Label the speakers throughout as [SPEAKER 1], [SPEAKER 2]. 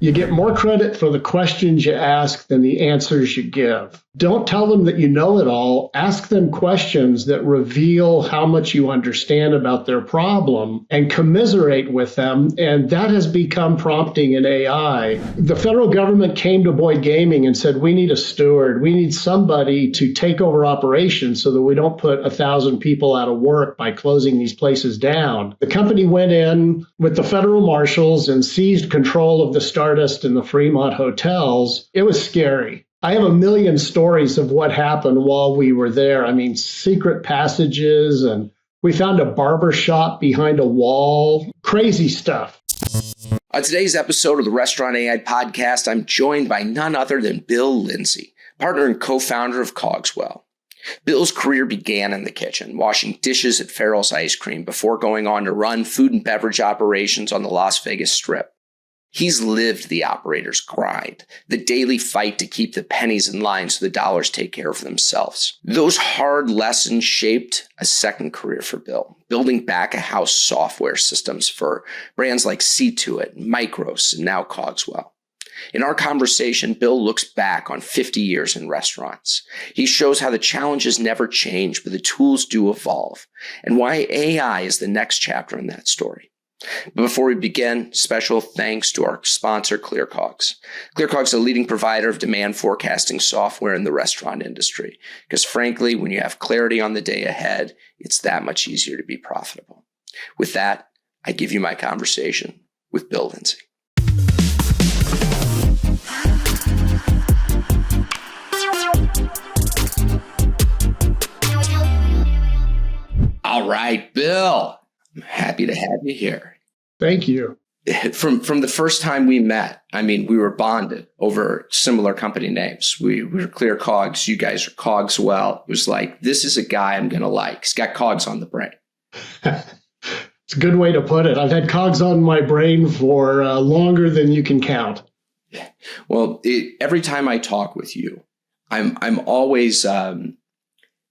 [SPEAKER 1] You get more credit for the questions you ask than the answers you give. Don't tell them that you know it all. Ask them questions that reveal how much you understand about their problem and commiserate with them. And that has become prompting in AI. The federal government came to Boyd Gaming and said, we need a steward. We need somebody to take over operations so that we don't put 1,000 people out of work by closing these places down. The company went in with the federal marshals and seized control of the Stardust and the Fremont hotels. It was scary. I have a million stories of what happened while we were there. I mean, secret passages, and we found a barber shop behind a wall. Crazy stuff.
[SPEAKER 2] On today's episode of the Restaurant AI Podcast, I'm joined by none other than Bill Lindsey, partner and co-founder of COGS-Well. Bill's career began in the kitchen, washing dishes at Farrell's Ice Cream before going on to run food and beverage operations on the Las Vegas Strip. He's lived the operator's grind, the daily fight to keep the pennies in line so the dollars take care of themselves. Those hard lessons shaped a second career for Bill, building back-of-house software systems for brands like See-To-It, Micros, and now COGS-Well. In our conversation, Bill looks back on 50 years in restaurants. He shows how the challenges never change, but the tools do evolve, and why AI is the next chapter in that story. But before we begin, special thanks to our sponsor, ClearCOGS. ClearCOGS is a leading provider of demand forecasting software in the restaurant industry, because frankly, when you have clarity on the day ahead, it's that much easier to be profitable. With that, I give you my conversation with Bill Lindsey. All right, Bill. I'm happy to have you here.
[SPEAKER 1] Thank you.
[SPEAKER 2] From the first time we met, I mean, we were bonded over similar company names. We were ClearCOGS. You guys are COGS-Well. It was like, this is a guy I'm going to like. He's got COGS on the brain.
[SPEAKER 1] It's a good way to put it. I've had COGS on my brain for longer than you can count.
[SPEAKER 2] Yeah. Well, every time I talk with you, I'm always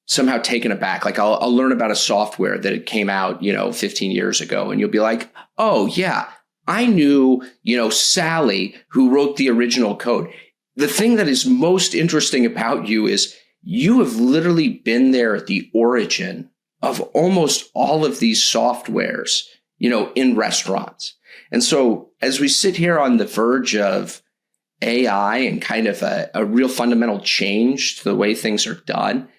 [SPEAKER 2] somehow taken aback. Like I'll learn about a software that it came out, 15 years ago, and you'll be like, oh yeah, I knew, Sally who wrote the original code. The thing that is most interesting about you is you have literally been there at the origin of almost all of these softwares, in restaurants. And so as we sit here on the verge of AI and kind of a real fundamental change to the way things are done,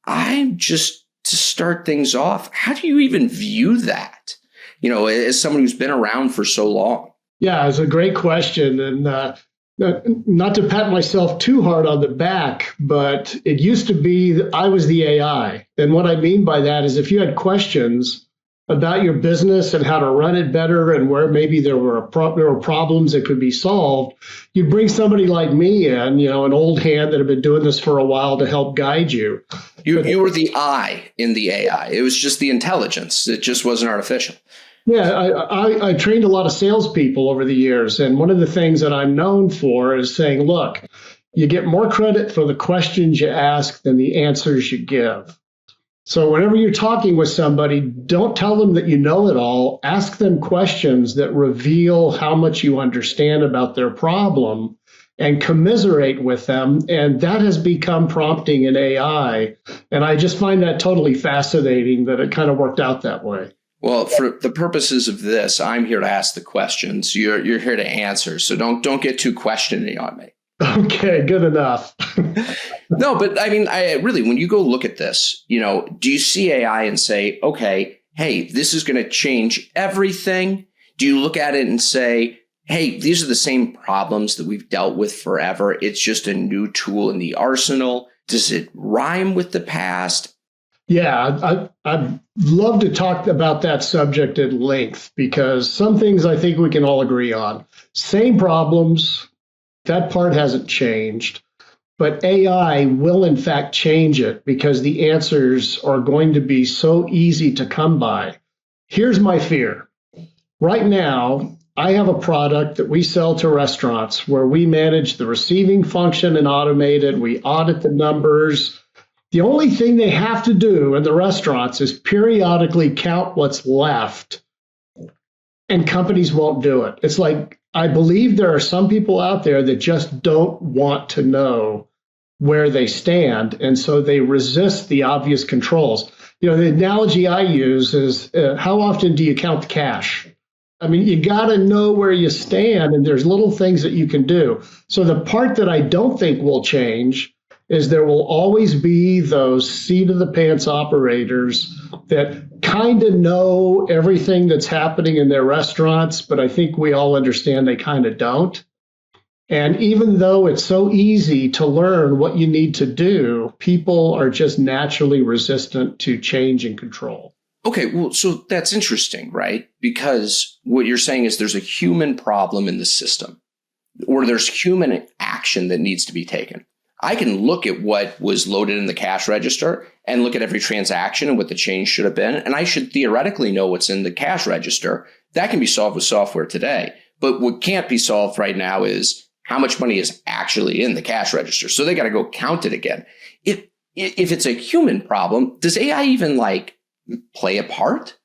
[SPEAKER 2] I'm just to start things off, how do you even view that, as someone who's been around for so long?
[SPEAKER 1] Yeah, it's a great question. And not to pat myself too hard on the back, but it used to be that I was the AI. And what I mean by that is if you had questions about your business and how to run it better and where maybe there were problems that could be solved, you'd bring somebody like me in, an old hand that had been doing this for a while to help guide you.
[SPEAKER 2] You were the I in the AI. It was just the intelligence. It just wasn't artificial.
[SPEAKER 1] Yeah, I trained a lot of salespeople over the years. And one of the things that I'm known for is saying, look, you get more credit for the questions you ask than the answers you give. So whenever you're talking with somebody, don't tell them that you know it all. Ask them questions that reveal how much you understand about their problem and commiserate with them. And that has become prompting in AI. And I just find that totally fascinating that it kind of worked out that way.
[SPEAKER 2] Well, for the purposes of this, I'm here to ask the questions. You're here to answer. So don't get too questioning on me.
[SPEAKER 1] Okay, good enough.
[SPEAKER 2] No, but I mean, I really, when you go look at this, do you see AI and say, okay, hey, this is going to change everything? Do you look at it and say, hey, these are the same problems that we've dealt with forever. It's just a new tool in the arsenal. Does it rhyme with the past?
[SPEAKER 1] Yeah, I'd love to talk about that subject at length because some things I think we can all agree on. Same problems. That part hasn't changed, but AI will in fact change it because the answers are going to be so easy to come by. Here's my fear. Right now, I have a product that we sell to restaurants where we manage the receiving function and automate it. We audit the numbers. The only thing they have to do in the restaurants is periodically count what's left, and companies won't do it. It's like I believe there are some people out there that just don't want to know where they stand, and so they resist the obvious controls. The analogy I use is how often do you count the cash? I mean, you got to know where you stand, and there's little things that you can do. So the part that I don't think will change is there will always be those seat of the pants operators that kind of know everything that's happening in their restaurants, but I think we all understand they kind of don't. And even though it's so easy to learn what you need to do, people are just naturally resistant to change and control.
[SPEAKER 2] Okay, well, so that's interesting, right? Because what you're saying is there's a human problem in the system, or there's human action that needs to be taken. I can look at what was loaded in the cash register and look at every transaction and what the change should have been, and I should theoretically know what's in the cash register. That can be solved with software today. But what can't be solved right now is how much money is actually in the cash register. So they got to go count it again. If it's a human problem, does AI even play a part?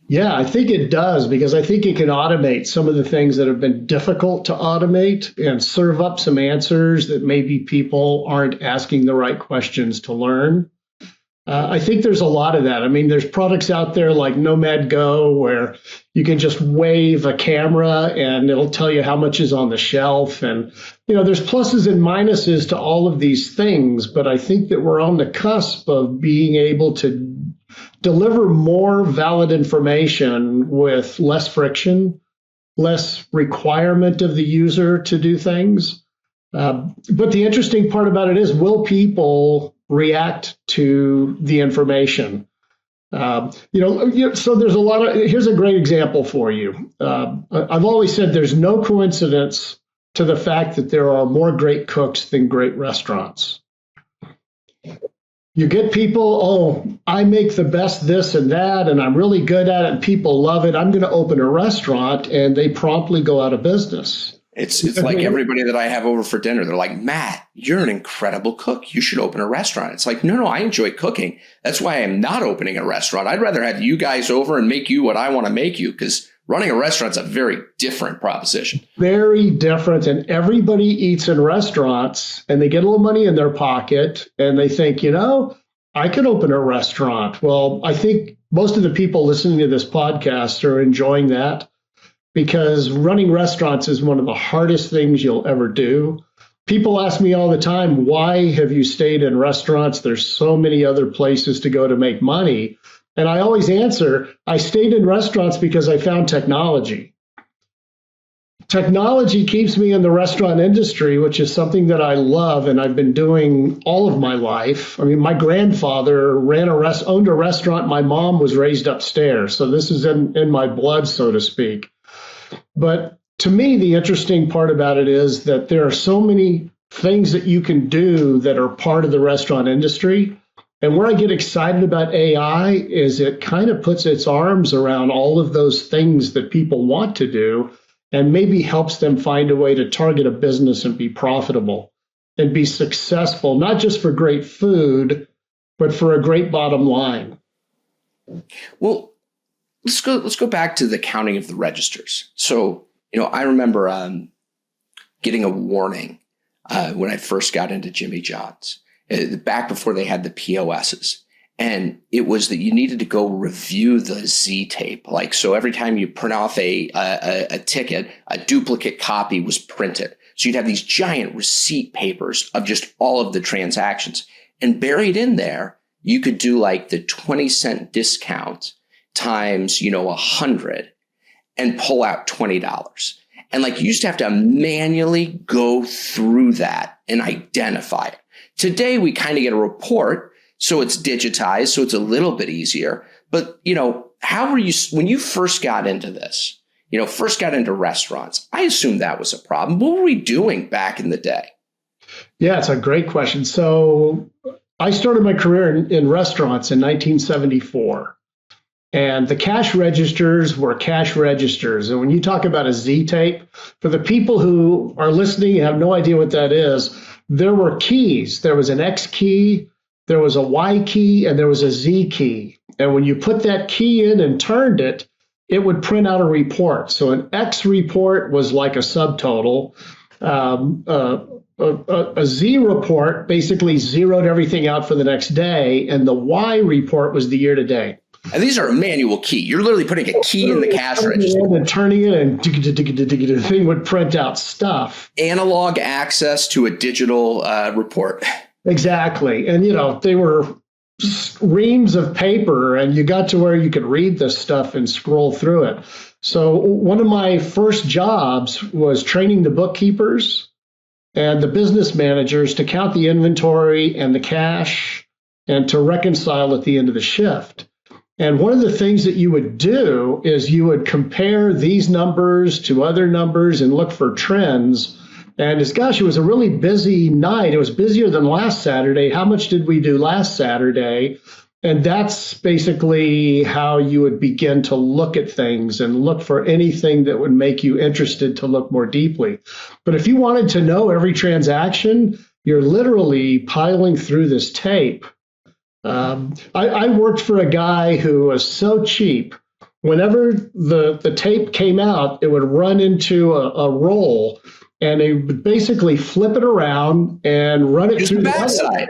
[SPEAKER 1] Yeah, I think it does, because I think it can automate some of the things that have been difficult to automate and serve up some answers that maybe people aren't asking the right questions to learn. I think there's a lot of that. I mean, there's products out there like Nomad Go where you can just wave a camera and it'll tell you how much is on the shelf. And, there's pluses and minuses to all of these things, but I think that we're on the cusp of being able to deliver more valid information with less friction, less requirement of the user to do things. But the interesting part about it is, will people react to the information? So there's a lot of, here's a great example for you. I've always said there's no coincidence to the fact that there are more great cooks than great restaurants. You get people, I make the best this and that, and I'm really good at it, and people love it. I'm going to open a restaurant, and they promptly go out of business.
[SPEAKER 2] It's like everybody that I have over for dinner, they're like, Matt, you're an incredible cook. You should open a restaurant. It's like, no, I enjoy cooking. That's why I'm not opening a restaurant. I'd rather have you guys over and make you what I want to make you, because running a restaurant's a very different proposition.
[SPEAKER 1] Very different. And everybody eats in restaurants, and they get a little money in their pocket, and they think, I could open a restaurant. Well, I think most of the people listening to this podcast are enjoying that, because running restaurants is one of the hardest things you'll ever do. People ask me all the time, why have you stayed in restaurants? There's so many other places to go to make money. And I always answer, I stayed in restaurants because I found technology. Technology keeps me in the restaurant industry, which is something that I love and I've been doing all of my life. I mean, my grandfather owned a restaurant. My mom was raised upstairs. So this is in my blood, so to speak. But to me, the interesting part about it is that there are so many things that you can do that are part of the restaurant industry. And where I get excited about AI is it kind of puts its arms around all of those things that people want to do and maybe helps them find a way to target a business and be profitable and be successful, not just for great food, but for a great bottom line.
[SPEAKER 2] Well, let's go back to the counting of the registers. So, I remember getting a warning when I first got into Jimmy John's, back before they had the POSs. And it was that you needed to go review the Z tape. So every time you print off a ticket, a duplicate copy was printed. So you'd have these giant receipt papers of just all of the transactions. And buried in there, you could do the 20-cent discount times, 100 and pull out $20. And you used to have to manually go through that and identify it. Today, we kind of get a report, so it's digitized, so it's a little bit easier. But, how were you, when you first got into this, first got into restaurants, I assume that was a problem. What were we doing back in the day?
[SPEAKER 1] Yeah, it's a great question. So I started my career in restaurants in 1974. And the cash registers were cash registers. And when you talk about a Z tape, for the people who are listening and have no idea what that is, there were keys. There was an X key, there was a Y key, and there was a Z key. And when you put that key in and turned it, it would print out a report. So an X report was like a subtotal. A Z report basically zeroed everything out for the next day, and the Y report was the year to date.
[SPEAKER 2] And these are a manual key. You're literally putting a key in the cash register.
[SPEAKER 1] And turning it, and the thing would print out stuff.
[SPEAKER 2] Analog access to a digital report.
[SPEAKER 1] Exactly. And, they were reams of paper, and you got to where you could read this stuff and scroll through it. So one of my first jobs was training the bookkeepers and the business managers to count the inventory and the cash and to reconcile at the end of the shift. And one of the things that you would do is you would compare these numbers to other numbers and look for trends. And it was a really busy night. It was busier than last Saturday. How much did we do last Saturday? And that's basically how you would begin to look at things and look for anything that would make you interested to look more deeply. But if you wanted to know every transaction, you're literally piling through this tape. I worked for a guy who was so cheap. Whenever the tape came out, it would run into a roll, and they would basically flip it around and run it through the
[SPEAKER 2] backside.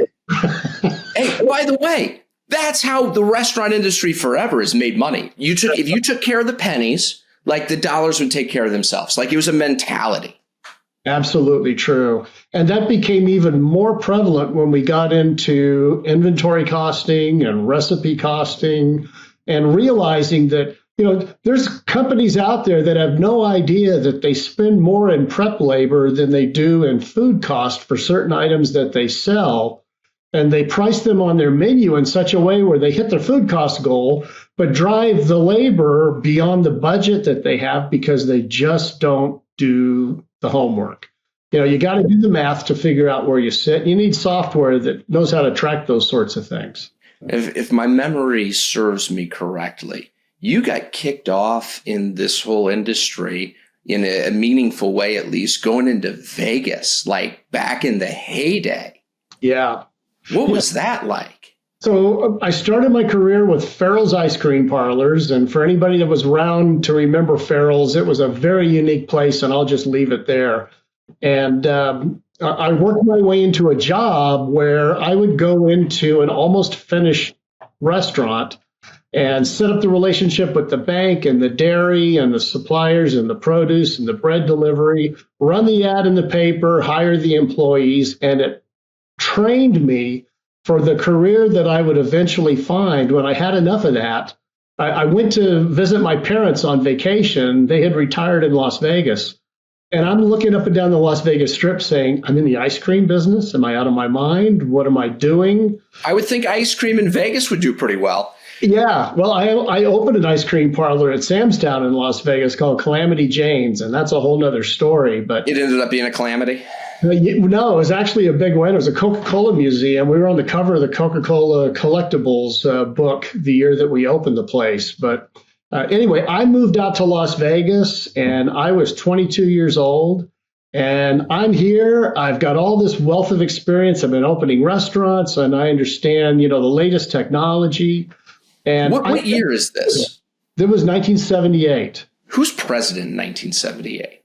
[SPEAKER 2] Hey, by the way, that's how the restaurant industry forever has made money. If you took care of the pennies, like the dollars would take care of themselves. Like it was a mentality.
[SPEAKER 1] Absolutely true. And that became even more prevalent when we got into inventory costing and recipe costing, and realizing that, there's companies out there that have no idea that they spend more in prep labor than they do in food cost for certain items that they sell. And they price them on their menu in such a way where they hit their food cost goal, but drive the labor beyond the budget that they have because they just don't do the homework. You got to do the math to figure out where you sit. You need software that knows how to track those sorts of things.
[SPEAKER 2] If my memory serves me correctly, you got kicked off in this whole industry in a meaningful way, at least going into Vegas, like back in the heyday.
[SPEAKER 1] Yeah.
[SPEAKER 2] What was that like?
[SPEAKER 1] So I started my career with Farrell's ice cream parlors. And for anybody that was around to remember Farrell's, it was a very unique place, and I'll just leave it there. And I worked my way into a job where I would go into an almost finished restaurant and set up the relationship with the bank and the dairy and the suppliers and the produce and the bread delivery, run the ad in the paper, hire the employees, and it trained me for the career that I would eventually find. When I had enough of that, I went to visit my parents on vacation. They had retired in Las Vegas. And I'm looking up and down the Las Vegas Strip saying, I'm in the ice cream business. Am I out of my mind? What am I doing?
[SPEAKER 2] I would think ice cream in Vegas would do pretty well.
[SPEAKER 1] Yeah. Well, I opened an ice cream parlor at Sam's Town in Las Vegas called Calamity Jane's. And that's a whole nother story. But
[SPEAKER 2] it ended up being a calamity?
[SPEAKER 1] No, it was actually a big win. It was a Coca-Cola museum. We were on the cover of the Coca-Cola collectibles book the year that we opened the place. But anyway, I moved out to Las Vegas, and I was 22 years old. And I'm here. I've got all this wealth of experience. I've been opening restaurants, and I understand, the latest technology. And
[SPEAKER 2] what year is this?
[SPEAKER 1] It was 1978.
[SPEAKER 2] Who's president in 1978?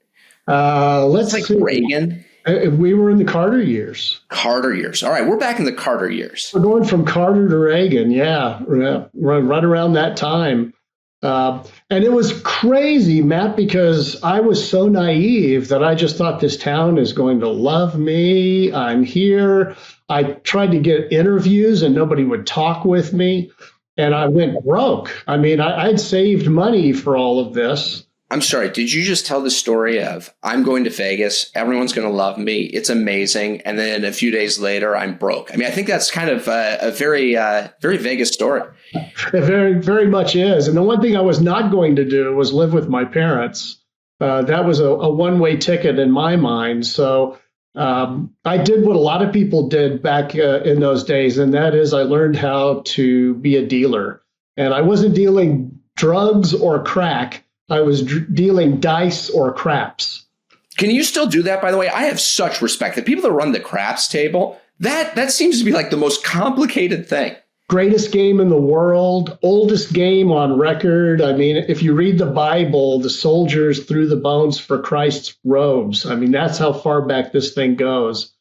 [SPEAKER 1] Let's see.
[SPEAKER 2] Reagan?
[SPEAKER 1] We were in the Carter years.
[SPEAKER 2] Carter years. All right, we're back in the Carter years.
[SPEAKER 1] We're going from Carter to Reagan, yeah, right around that time. And it was crazy, Matt, because I was so naive that I just thought this town is going to love me. I'm here. I tried to get interviews and nobody would talk with me. And I went broke. I mean, I'd saved money for all of this.
[SPEAKER 2] I'm sorry, did you just tell the story of I'm going to Vegas, everyone's going to love me, it's amazing, and then a few days later, I'm broke? I mean, I think that's kind of a very Vegas story.
[SPEAKER 1] It very, very much is. And the one thing I was not going to do was live with my parents. That was a one-way ticket in my mind. So I did what a lot of people did back in those days, and that is I learned how to be a dealer. And I wasn't dealing drugs or crack. I was dealing dice or craps.
[SPEAKER 2] Can you still do that, by the way? I have such respect. The people that run the craps table, that seems to be like the most complicated thing.
[SPEAKER 1] Greatest game in the world, oldest game on record. I mean, if you read the Bible, the soldiers threw the bones for Christ's robes. I mean, that's how far back this thing goes.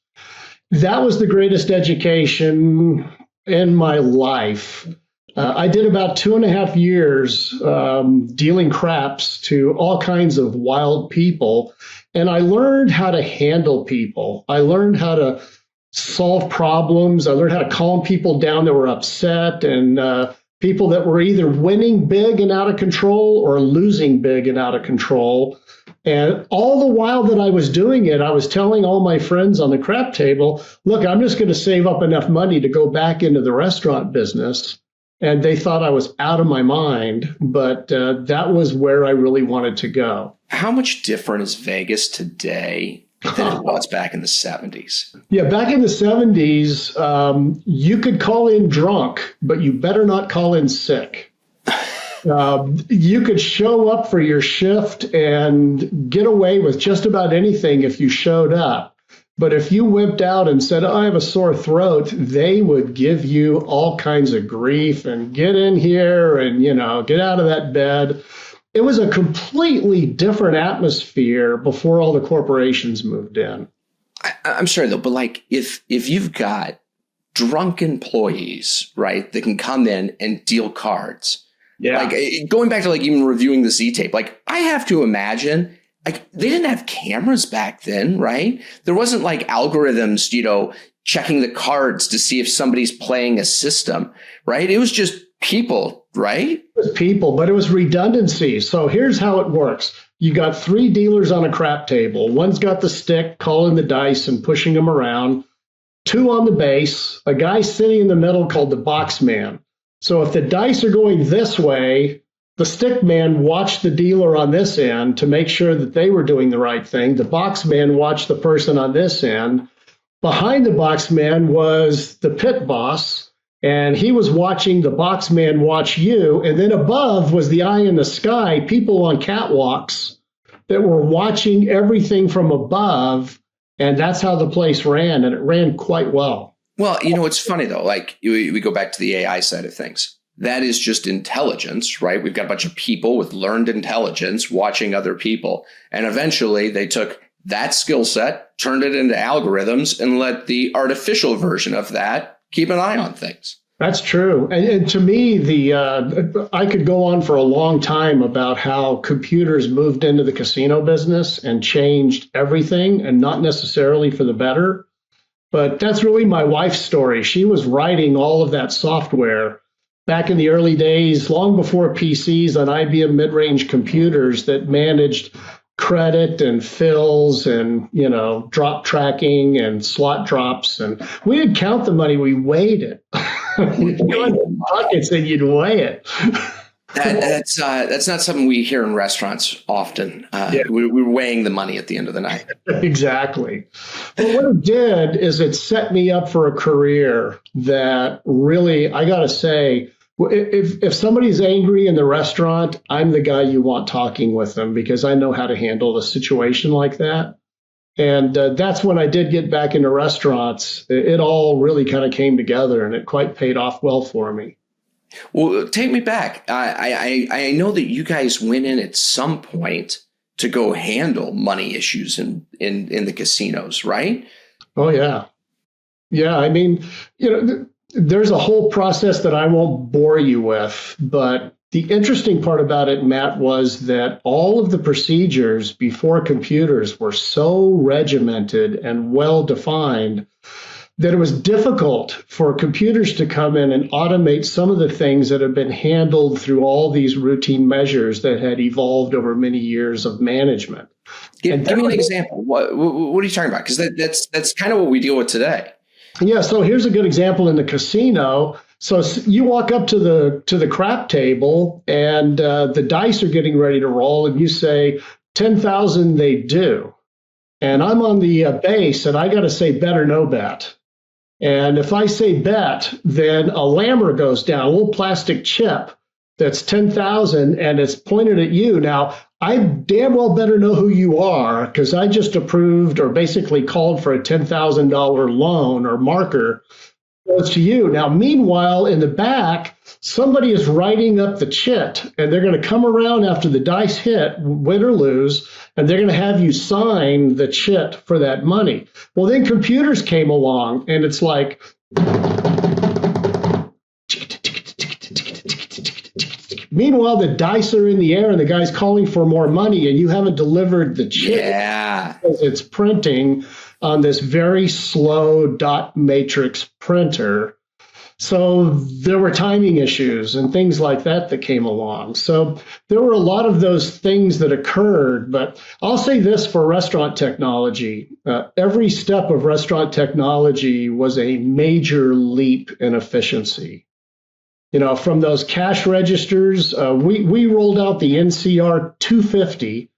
[SPEAKER 1] That was the greatest education in my life. I did about 2.5 years dealing craps to all kinds of wild people, and I learned how to handle people. I learned how to solve problems. I learned how to calm people down that were upset, and people that were either winning big and out of control or losing big and out of control. And all the while that I was doing it, I was telling all my friends on the crap table, look, I'm just going to save up enough money to go back into the restaurant business. And they thought I was out of my mind, but that was where I really wanted to go.
[SPEAKER 2] How much different is Vegas today than it was back in the 70s?
[SPEAKER 1] Yeah, back in the 70s, you could call in drunk, but you better not call in sick. You could show up for your shift and get away with just about anything if you showed up. But if you whipped out and said, I have a sore throat, they would give you all kinds of grief and get in here and, get out of that bed. It was a completely different atmosphere before all the corporations moved in.
[SPEAKER 2] I'm sorry, though, but like if you've got drunk employees, right, that can come in and deal cards. Yeah. Like going back to like even reviewing the Z tape, like I have to imagine like they didn't have cameras back then, right? There wasn't like algorithms, checking the cards to see if somebody's playing a system, right? It was just people, right?
[SPEAKER 1] It was people, but it was redundancy. So here's how it works. You got 3 dealers on a crap table. One's got the stick, calling the dice and pushing them around. 2 on the base, a guy sitting in the middle called the box man. So if the dice are going this way, the stick man watched the dealer on this end to make sure that they were doing the right thing. The box man watched the person on this end. Behind the box man was the pit boss, and he was watching the box man watch you. And then above was the eye in the sky, people on catwalks that were watching everything from above. And that's how the place ran, and it ran quite well.
[SPEAKER 2] Well, it's funny, though, like we go back to the AI side of things. That is just intelligence, right? We've got a bunch of people with learned intelligence watching other people. And eventually they took that skill set, turned it into algorithms, and let the artificial version of that keep an eye on things.
[SPEAKER 1] That's true. And to me, I could go on for a long time about how computers moved into the casino business and changed everything, and not necessarily for the better. But that's really my wife's story. She was writing all of that software back in the early days, long before PCs, on IBM mid-range computers that managed credit and fills and, drop tracking and slot drops. And we didn't count the money, we weighed it. You'd go in the buckets and you'd weigh it.
[SPEAKER 2] That's not something we hear in restaurants often. We're weighing the money at the end of the night.
[SPEAKER 1] Exactly. But what it did is it set me up for a career that really, I got to say, if somebody's angry in the restaurant, I'm the guy you want talking with them because I know how to handle a situation like that. And that's when I did get back into restaurants. It all really kind of came together, and it quite paid off well for me.
[SPEAKER 2] Well, take me back. I know that you guys went in at some point to go handle money issues in the casinos, right?
[SPEAKER 1] Oh, yeah. Yeah, I mean, there's a whole process that I won't bore you with, but the interesting part about it, Matt, was that all of the procedures before computers were so regimented and well-defined that it was difficult for computers to come in and automate some of the things that have been handled through all these routine measures that had evolved over many years of management.
[SPEAKER 2] Give me an example. What are you talking about? Because that's kind of what we deal with today.
[SPEAKER 1] Yeah, so here's a good example in the casino. So you walk up to the crap table and the dice are getting ready to roll, and you say 10,000 they do. And I'm on the base, and I got to say bet or no bet. And if I say bet, then a lammer goes down, a little plastic chip that's 10,000, and it's pointed at you. Now, I damn well better know who you are because I just approved or basically called for a $10,000 loan or marker. goes to you. Now, meanwhile, in the back, somebody is writing up the chit, and they're going to come around after the dice hit, win or lose, and they're going to have you sign the chit for that money. Well, then computers came along, and it's like, meanwhile, the dice are in the air, and the guy's calling for more money, and you haven't delivered the chit.
[SPEAKER 2] Yeah.
[SPEAKER 1] Because it's printing on this very slow dot matrix printer. So there were timing issues and things like that came along. So there were a lot of those things that occurred. But I'll say this for restaurant technology. Every step of restaurant technology was a major leap in efficiency. You know, from those cash registers, we rolled out the NCR 250.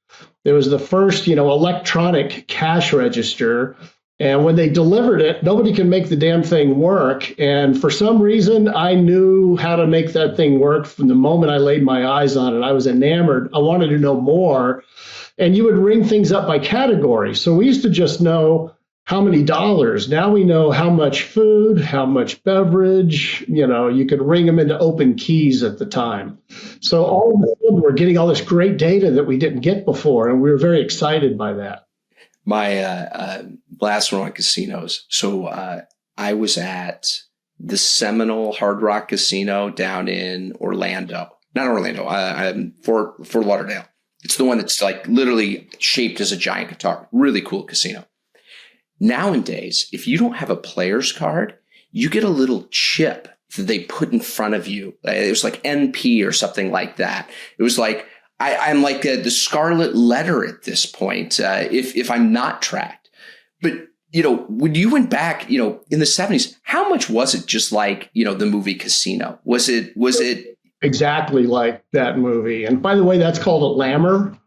[SPEAKER 1] It was the first, electronic cash register. And when they delivered it, nobody can make the damn thing work. And for some reason, I knew how to make that thing work from the moment I laid my eyes on it. I was enamored. I wanted to know more. And you would ring things up by category. So we used to just know how many dollars. Now we know how much food, how much beverage. You could ring them into open keys at the time. So all of a sudden, we're getting all this great data that we didn't get before, and we were very excited by that.
[SPEAKER 2] My last one on casinos. So I was at the Seminole Hard Rock Casino down in Orlando. Not Orlando, Fort Lauderdale. It's the one that's like literally shaped as a giant guitar. Really cool casino. Nowadays, if you don't have a player's card, you get a little chip that they put in front of you. It was like NP or something like that. It was like, I'm like the scarlet letter at this point, if I'm not tracked. But, when you went back, in the 70s, how much was it just like, the movie Casino? Was it
[SPEAKER 1] exactly like that movie? And by the way, that's called a lammer.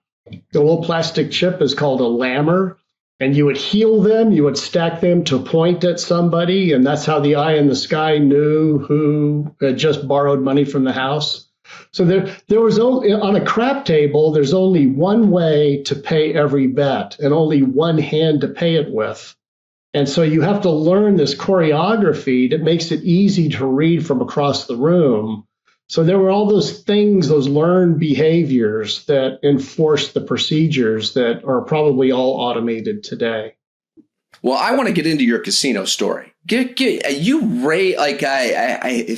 [SPEAKER 1] The little plastic chip is called a lammer. And you would heal them, you would stack them to point at somebody, and that's how the eye in the sky knew who had just borrowed money from the house. So there was only, on a crap table, there's only one way to pay every bet and only one hand to pay it with. And so you have to learn this choreography that makes it easy to read from across the room. So there were all those things, those learned behaviors that enforce the procedures that are probably all automated today.
[SPEAKER 2] Well, I want to get into your casino story. If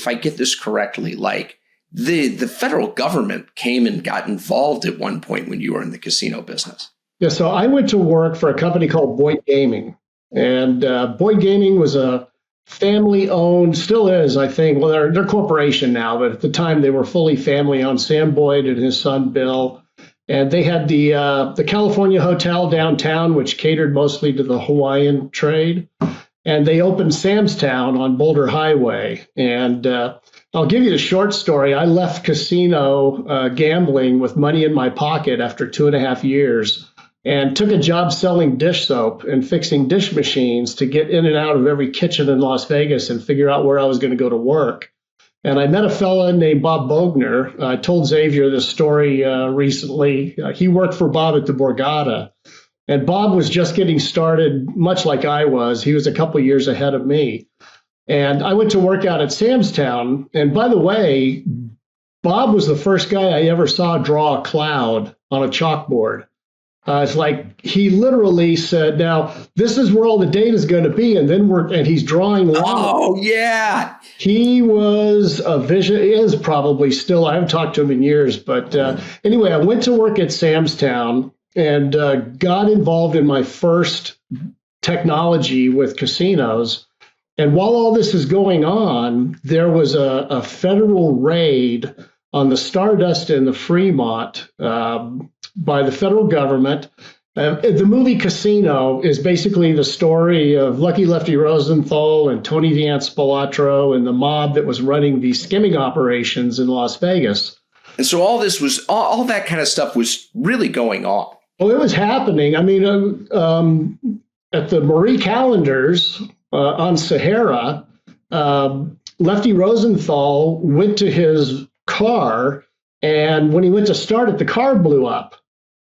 [SPEAKER 2] I get this correctly, like the federal government came and got involved at one point when you were in the casino business.
[SPEAKER 1] Yeah, so I went to work for a company called Boyd Gaming. And Boyd Gaming was a family-owned, still is, I think. Well, they're a corporation now, but at the time they were fully family-owned. Sam Boyd and his son Bill, and they had the California Hotel downtown, which catered mostly to the Hawaiian trade. And they opened Sam's Town on Boulder Highway. And I'll give you the short story. I left casino gambling with money in my pocket after 2.5 years. And took a job selling dish soap and fixing dish machines to get in and out of every kitchen in Las Vegas and figure out where I was going to go to work. And I met a fella named Bob Bogner. I told Xavier this story recently. He worked for Bob at the Borgata. And Bob was just getting started, much like I was. He was a couple years ahead of me. And I went to work out at Sam's Town. And by the way, Bob was the first guy I ever saw draw a cloud on a chalkboard. It's like he literally said, now, this is where all the data is going to be. And then he's drawing lines.
[SPEAKER 2] Oh, yeah.
[SPEAKER 1] He was is probably still, I haven't talked to him in years. But anyway, I went to work at Sam's Town and got involved in my first technology with casinos. And while all this is going on, there was a federal raid on the Stardust and the Fremont by the federal government. The movie Casino is basically the story of Lucky Lefty Rosenthal and Tony D'Anspillatro and the mob that was running these skimming operations in Las Vegas.
[SPEAKER 2] And so all this was, all that kind of stuff was really going on.
[SPEAKER 1] Well, it was happening. I mean, at the Marie Callender's on Sahara, Lefty Rosenthal went to his car, and when he went to start it, the car blew up.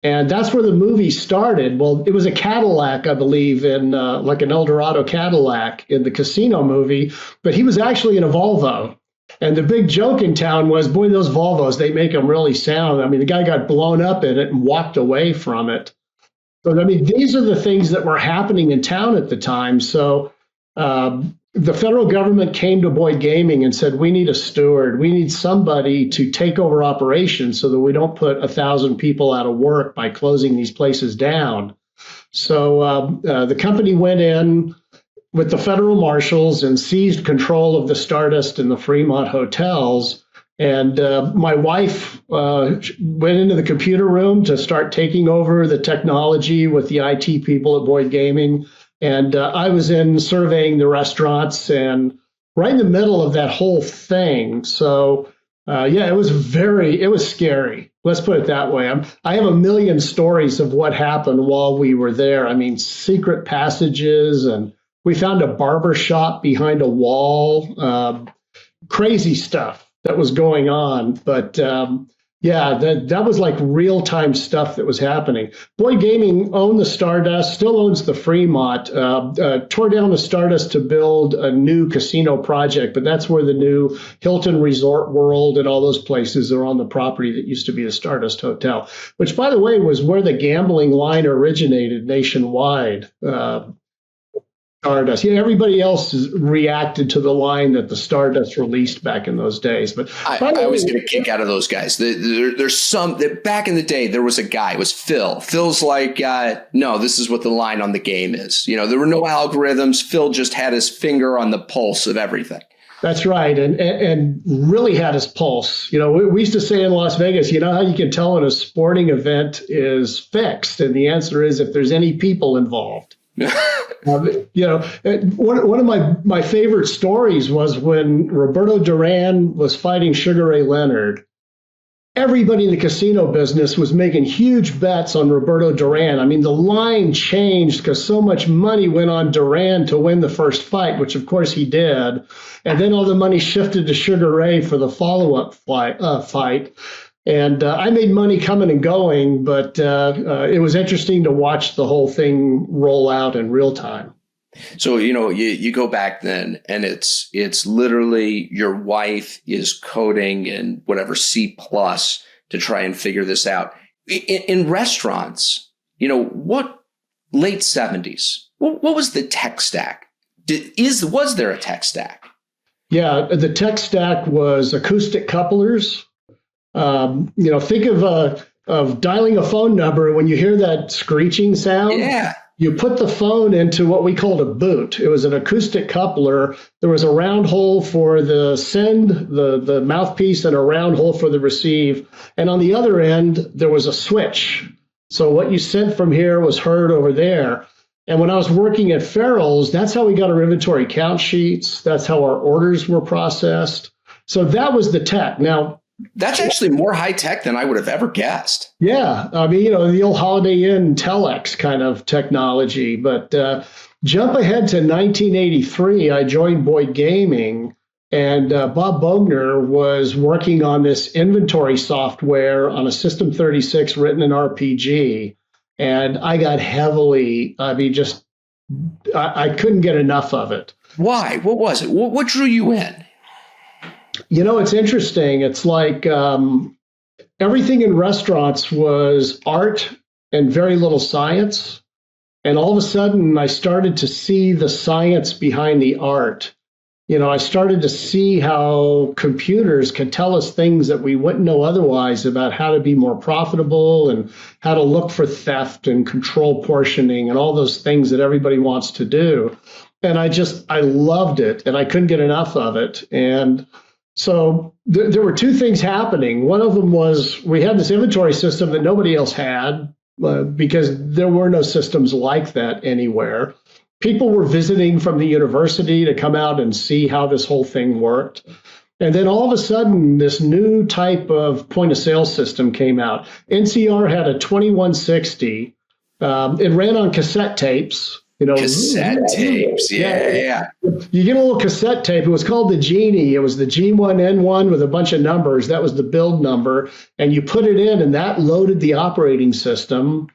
[SPEAKER 1] And that's where the movie started. Well, it was a Cadillac, I believe, in like an Eldorado Cadillac in the casino movie, but he was actually in a Volvo. And the big joke in town was, boy, those Volvos, they make them really sound. I mean, the guy got blown up in it and walked away from it. But I mean, these are the things that were happening in town at the time. So the federal government came to Boyd Gaming and said, we need a steward. We need somebody to take over operations so that we don't put 1,000 people out of work by closing these places down. So the company went in with the federal marshals and seized control of the Stardust and the Fremont hotels. And my wife went into the computer room to start taking over the technology with the IT people at Boyd Gaming. And I was in surveying the restaurants and right in the middle of that whole thing. So, yeah, it was scary. Let's put it that way. I have a million stories of what happened while we were there. I mean, secret passages, and we found a barber shop behind a wall, crazy stuff that was going on. But yeah, that was like real-time stuff that was happening. Boyd Gaming owned the Stardust, still owns the Fremont, tore down the Stardust to build a new casino project, but that's where the new Hilton Resort World and all those places are on the property that used to be the Stardust Hotel, which, by the way, was where the gambling line originated nationwide. Stardust. Yeah, everybody else reacted to the line that the Stardust released back in those days. But
[SPEAKER 2] I always get a kick out of those guys. There's some that back in the day, there was a guy, it was Phil. Phil's like, no, this is what the line on the game is. You know, there were no algorithms. Phil just had his finger on the pulse of everything.
[SPEAKER 1] That's right. And really had his pulse. You know, we used to say in Las Vegas, you know how you can tell when a sporting event is fixed? And the answer is if there's any people involved. You know, one of my favorite stories was when Roberto Duran was fighting Sugar Ray Leonard. Everybody in the casino business was making huge bets on Roberto Duran. I mean, the line changed because so much money went on Duran to win the first fight, which of course he did. And then all the money shifted to Sugar Ray for the follow-up fight. And I made money coming and going, but it was interesting to watch the whole thing roll out in real time.
[SPEAKER 2] So, you know, you go back then and it's literally your wife is coding in whatever C+ to try and figure this out. In restaurants, you know, what late 70s, what was the tech stack? Was there a tech stack?
[SPEAKER 1] Yeah, the tech stack was acoustic couplers. You know, think of dialing a phone number. When you hear that screeching sound,
[SPEAKER 2] yeah,
[SPEAKER 1] you put the phone into what we called a boot. It was an acoustic coupler. There was a round hole for the send, the mouthpiece, and a round hole for the receive. And on the other end, there was a switch. So what you sent from here was heard over there. And when I was working at Farrell's, that's how we got our inventory count sheets. That's how our orders were processed. So that was the tech. Now,
[SPEAKER 2] that's actually more high tech than I would have ever guessed.
[SPEAKER 1] Yeah. I mean, you know, the old Holiday Inn telex kind of technology. But jump ahead to 1983, I joined Boyd Gaming, and Bob Bogner was working on this inventory software on a System 36 written in RPG. And I got heavily, I mean, just, I couldn't get enough of it.
[SPEAKER 2] Why? What was it? What drew you in?
[SPEAKER 1] You know, it's interesting. It's like everything in restaurants was art and very little science. And all of a sudden, I started to see the science behind the art. You know, I started to see how computers could tell us things that we wouldn't know otherwise about how to be more profitable and how to look for theft and control portioning and all those things that everybody wants to do. And I loved it, and I couldn't get enough of it. And so there were two things happening. One of them was we had this inventory system that nobody else had because there were no systems like that anywhere. People were visiting from the university to come out and see how this whole thing worked. And then all of a sudden, this new type of point of sale system came out. NCR had a 2160. It ran on cassette tapes.
[SPEAKER 2] Cassette tapes. Yeah.
[SPEAKER 1] You get a little cassette tape. It was called the Genie. It was the G1N1 with a bunch of numbers. That was the build number. And you put it in, and that loaded the operating system.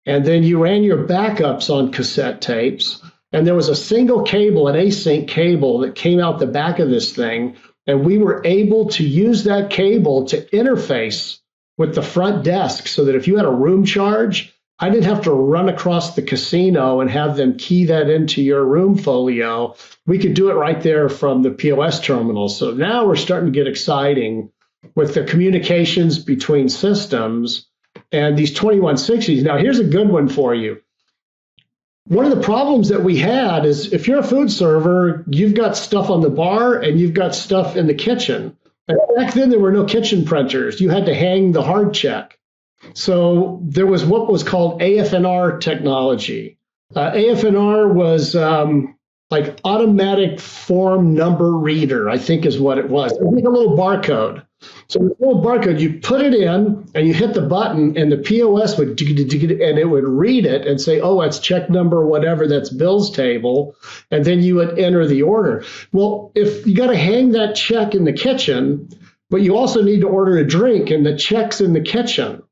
[SPEAKER 1] And then you ran your backups on cassette tapes. And there was a single cable, an async cable, that came out the back of this thing. And we were able to use that cable to interface with the front desk so that if you had a room charge, I didn't have to run across the casino and have them key that into your room folio. We could do it right there from the POS terminal. So now we're starting to get exciting with the communications between systems and these 2160s. Now, here's a good one for you. One of the problems that we had is if you're a food server, you've got stuff on the bar and you've got stuff in the kitchen. And back then, there were no kitchen printers. You had to hang the hard check. So there was what was called AFNR technology. AFNR was like automatic form number reader, I think is what it was. It was like a little barcode. So the little barcode, you put it in and you hit the button and the POS would, and it would read it and say, oh, that's check number, whatever, that's Bill's table. And then you would enter the order. Well, if you got to hang that check in the kitchen, but you also need to order a drink and the check's in the kitchen.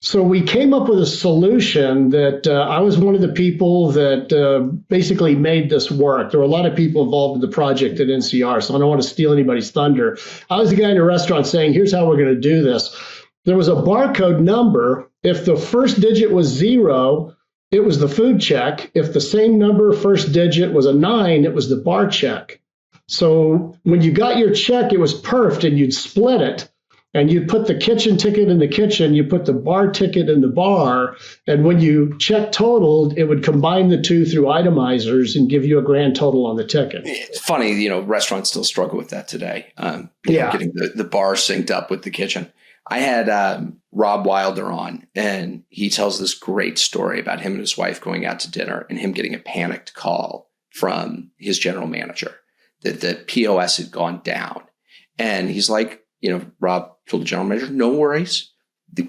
[SPEAKER 1] So we came up with a solution that I was one of the people that basically made this work. There were a lot of people involved in the project at NCR, so I don't want to steal anybody's thunder. I was the guy in the restaurant saying, here's how we're going to do this. There was a barcode number. If the first digit was 0, it was the food check. If the same number, first digit, was a 9, it was the bar check. So when you got your check, it was perfed, and you'd split it. And you put the kitchen ticket in the kitchen, you put the bar ticket in the bar, and when you check totaled, it would combine the two through itemizers and give you a grand total on the ticket.
[SPEAKER 2] It's funny, restaurants still struggle with that today. Getting the bar synced up with the kitchen. I had Rob Wilder on, and he tells this great story about him and his wife going out to dinner and him getting a panicked call from his general manager that the POS had gone down. And he's like, Rob told the general manager, no worries.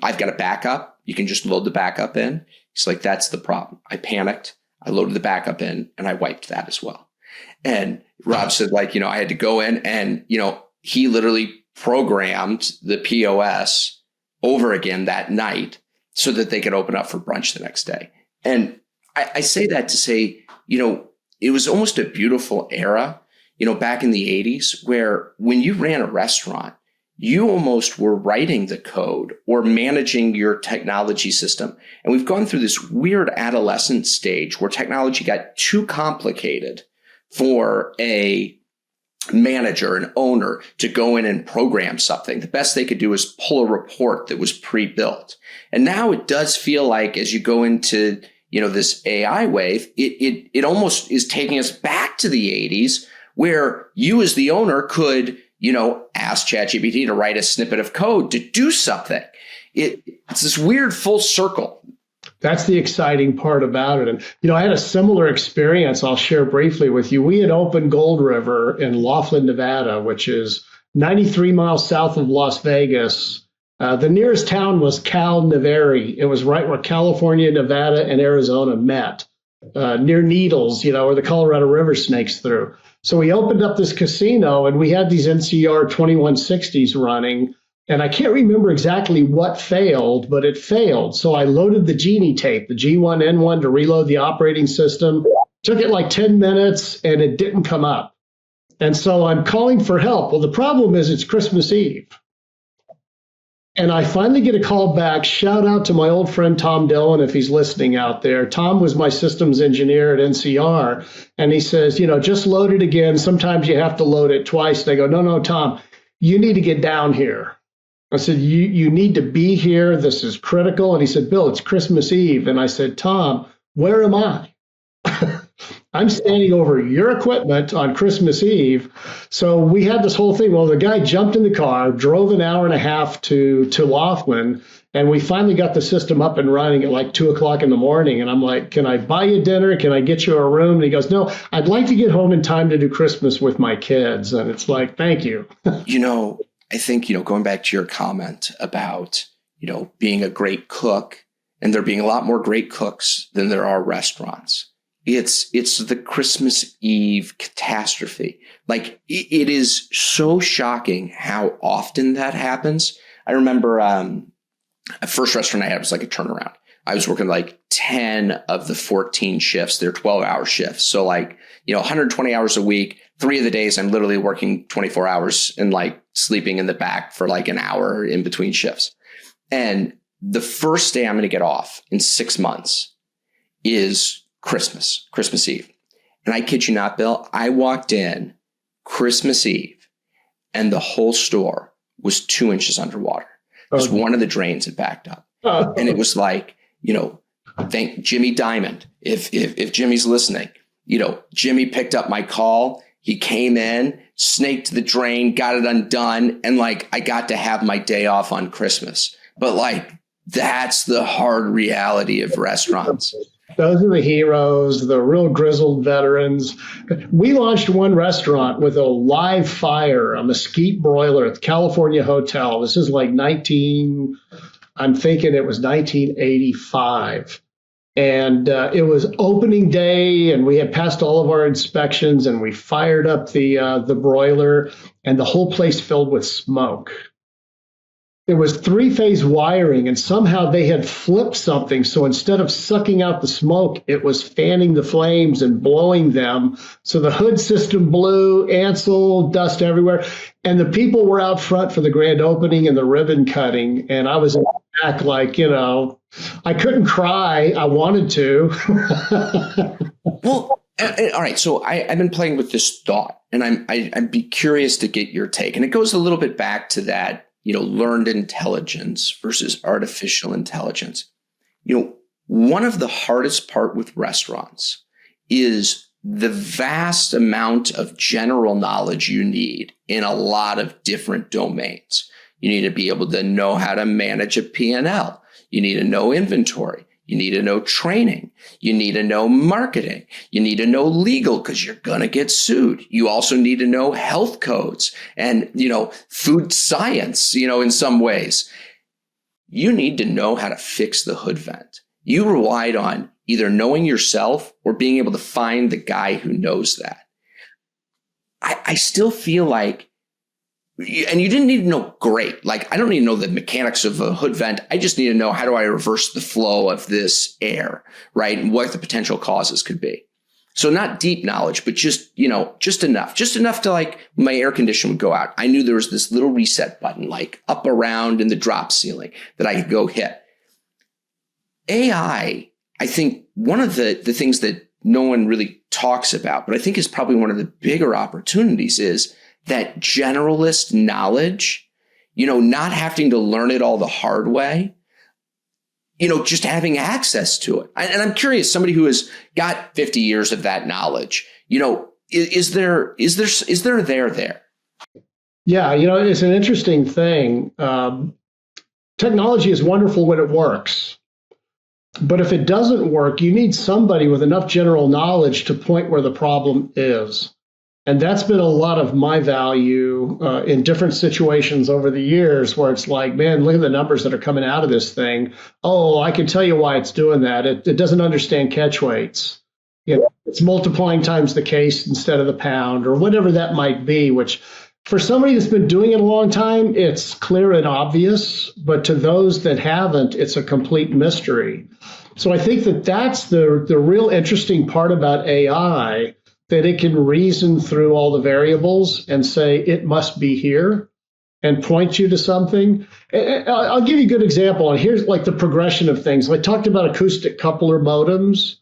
[SPEAKER 2] I've got a backup. You can just load the backup in. He's like, that's the problem. I panicked. I loaded the backup in and I wiped that as well. And Rob said, I had to go in and, he literally programmed the POS over again that night so that they could open up for brunch the next day. And I say that to say, it was almost a beautiful era, back in the 80s, where when you ran a restaurant, you almost were writing the code or managing your technology system. And we've gone through this weird adolescent stage where technology got too complicated for a manager, an owner, to go in and program something. The best they could do is pull a report that was pre-built. And now it does feel like as you go into, this AI wave, it almost is taking us back to the 80s where you as the owner could ask ChatGPT to write a snippet of code to do something. It's this weird full circle.
[SPEAKER 1] That's the exciting part about it. And, I had a similar experience I'll share briefly with you. We had opened Gold River in Laughlin, Nevada, which is 93 miles south of Las Vegas. The nearest town was Cal Neveri. It was right where California, Nevada, and Arizona met, near Needles, where the Colorado River snakes through. So we opened up this casino and we had these NCR 2160s running. And I can't remember exactly what failed, but it failed. So I loaded the Genie tape, the G1N1, to reload the operating system. Took it like 10 minutes and it didn't come up. And so I'm calling for help. Well, the problem is it's Christmas Eve. And I finally get a call back. Shout out to my old friend, Tom Dillon, if he's listening out there. Tom was my systems engineer at NCR. And he says, just load it again. Sometimes you have to load it twice. And I go, no, Tom, you need to get down here. I said, you need to be here. This is critical. And he said, Bill, it's Christmas Eve. And I said, Tom, where am I? I'm standing over your equipment on Christmas Eve. So we had this whole thing. Well, the guy jumped in the car, drove an hour and a half to Laughlin, and we finally got the system up and running at like 2 o'clock in the morning. And I'm like, can I buy you dinner? Can I get you a room? And he goes, no, I'd like to get home in time to do Christmas with my kids. And it's like, thank you.
[SPEAKER 2] I think, going back to your comment about, being a great cook, and there being a lot more great cooks than there are restaurants. It's the Christmas Eve catastrophe. Like it is so shocking how often that happens. I remember the first restaurant I had was like a turnaround. I was working like 10 of the 14 shifts. They're 12-hour shifts. So like, 120 hours a week. 3 of the days I'm literally working 24 hours and like sleeping in the back for like an hour in between shifts. And the first day I'm going to get off in 6 months is Christmas Eve. And I kid you not, Bill, I walked in Christmas Eve and the whole store was 2 inches underwater because one of the drains had backed up. And it was like, thank Jimmy Diamond. If Jimmy's listening, Jimmy picked up my call. He came in, snaked the drain, got it undone. And like, I got to have my day off on Christmas. But like, that's the hard reality of restaurants.
[SPEAKER 1] Those are the heroes, the real grizzled veterans. We launched one restaurant with a live fire, a mesquite broiler at the California Hotel. This is like I'm thinking it was 1985. And it was opening day, and we had passed all of our inspections, and we fired up the broiler, and the whole place filled with smoke. There was 3-phase wiring, and somehow they had flipped something. So instead of sucking out the smoke, it was fanning the flames and blowing them. So the hood system blew, Ansel, dust everywhere. And the people were out front for the grand opening and the ribbon cutting. And I was in the back like, I couldn't cry. I wanted to.
[SPEAKER 2] Well, all right. So I've been playing with this thought, and I'd be curious to get your take. And it goes a little bit back to that, learned intelligence versus artificial intelligence. One of the hardest part with restaurants is the vast amount of general knowledge you need in a lot of different domains. You need to be able to know how to manage a P&L. You need to know inventory. You need to know training. You need to know marketing. You need to know legal because you're going to get sued. You also need to know health codes and, food science, in some ways. You need to know how to fix the hood vent. You relied on either knowing yourself or being able to find the guy who knows that. I still feel like, and you didn't need to know great. Like, I don't need to know the mechanics of a hood vent. I just need to know, how do I reverse the flow of this air, right? And what the potential causes could be. So not deep knowledge, but just enough to like, my air conditioner would go out. I knew there was this little reset button, like up around in the drop ceiling that I could go hit. AI, I think one of the things that no one really talks about, but I think is probably one of the bigger opportunities is that generalist knowledge, not having to learn it all the hard way, just having access to it. And I'm curious, somebody who has got 50 years of that knowledge, is there there?
[SPEAKER 1] Yeah, it's an interesting thing. Technology is wonderful when it works. But if it doesn't work, you need somebody with enough general knowledge to point where the problem is. And that's been a lot of my value in different situations over the years where it's like, man, look at the numbers that are coming out of this thing. Oh, I can tell you why it's doing that. It doesn't understand catch weights. It's multiplying times the case instead of the pound or whatever that might be, which for somebody that's been doing it a long time, it's clear and obvious. But to those that haven't, it's a complete mystery. So I think that's the real interesting part about AI, that it can reason through all the variables and say, it must be here and point you to something. I'll give you a good example. And here's like the progression of things. I talked about acoustic coupler modems.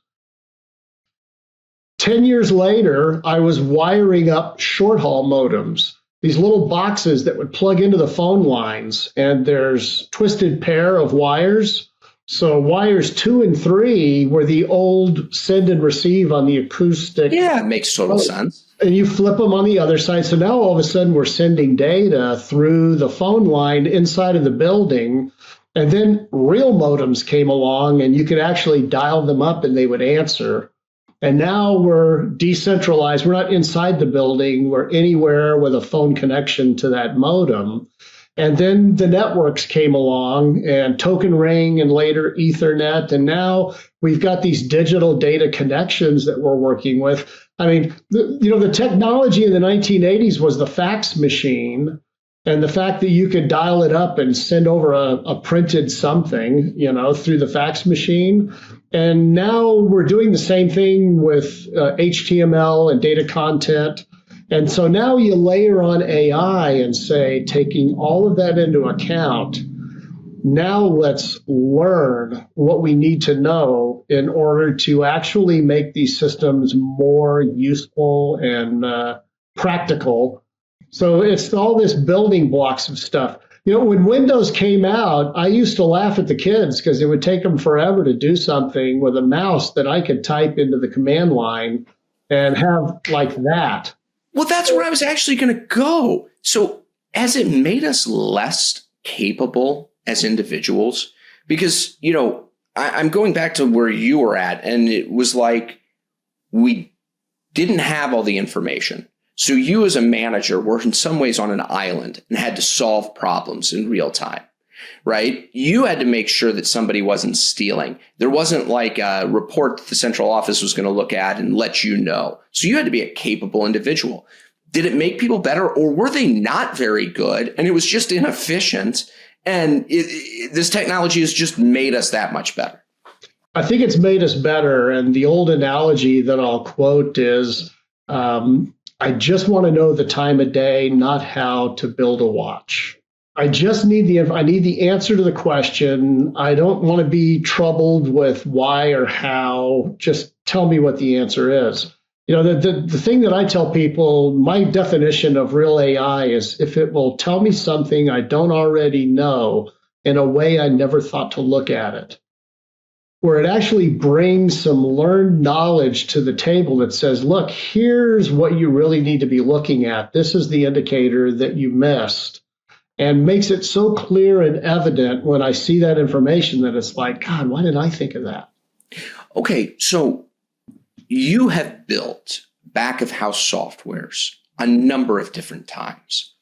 [SPEAKER 1] 10 years later, I was wiring up short haul modems, these little boxes that would plug into the phone lines. And there's twisted pair of wires. So wires 2 and 3 were the old send and receive on the acoustic.
[SPEAKER 2] Yeah, it makes total sense.
[SPEAKER 1] And you flip them on the other side. So now all of a sudden we're sending data through the phone line inside of the building. And then real modems came along and you could actually dial them up and they would answer. And now we're decentralized. We're not inside the building. We're anywhere with a phone connection to that modem. And then the networks came along, and token ring and later Ethernet. And now we've got these digital data connections that we're working with. I mean, the technology in the 1980s was the fax machine, and the fact that you could dial it up and send over a printed something, through the fax machine. And now we're doing the same thing with HTML and data content. And so now you layer on AI and say, taking all of that into account, now let's learn what we need to know in order to actually make these systems more useful and practical. So it's all this building blocks of stuff. When Windows came out, I used to laugh at the kids because it would take them forever to do something with a mouse that I could type into the command line and have like that.
[SPEAKER 2] Well, that's where I was actually going to go. So has it made us less capable as individuals? Because, I'm going back to where you were at, and it was like we didn't have all the information. So you as a manager were in some ways on an island and had to solve problems in real time, right? You had to make sure that somebody wasn't stealing. There wasn't like a report that the central office was going to look at and let you know. So you had to be a capable individual. Did it make people better, or were they not very good and it was just inefficient? And this technology has just made us that much better.
[SPEAKER 1] I think it's made us better. And the old analogy that I'll quote is, I just want to know the time of day, not how to build a watch. I just need the answer to the question. I don't want to be troubled with why or how. Just tell me what the answer is. The thing that I tell people, my definition of real AI is if it will tell me something I don't already know in a way I never thought to look at it, where it actually brings some learned knowledge to the table that says, look, here's what you really need to be looking at. This is the indicator that you missed, and makes it so clear and evident when I see that information that it's like, God, why didn't I think of that?
[SPEAKER 2] Okay, so you have built back-of-house softwares a number of different times.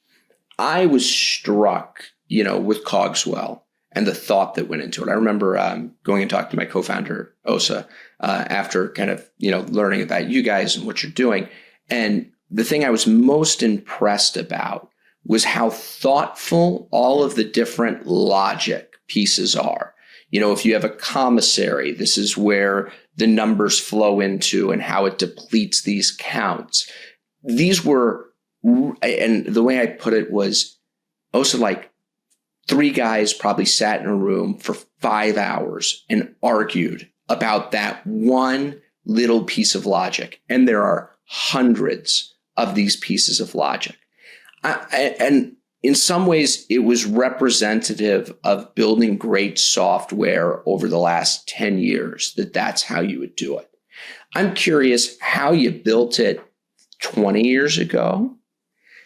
[SPEAKER 2] I was struck, with COGS-Well and the thought that went into it. I remember going and talking to my co-founder, Osa, after kind of, learning about you guys and what you're doing. And the thing I was most impressed about was how thoughtful all of the different logic pieces are. If you have a commissary, this is where the numbers flow into and how it depletes these counts. These were, and the way I put it was also like 3 guys probably sat in a room for 5 hours and argued about that one little piece of logic. And there are hundreds of these pieces of logic. And in some ways, it was representative of building great software over the last 10 years, that's how you would do it. I'm curious how you built it 20 years ago,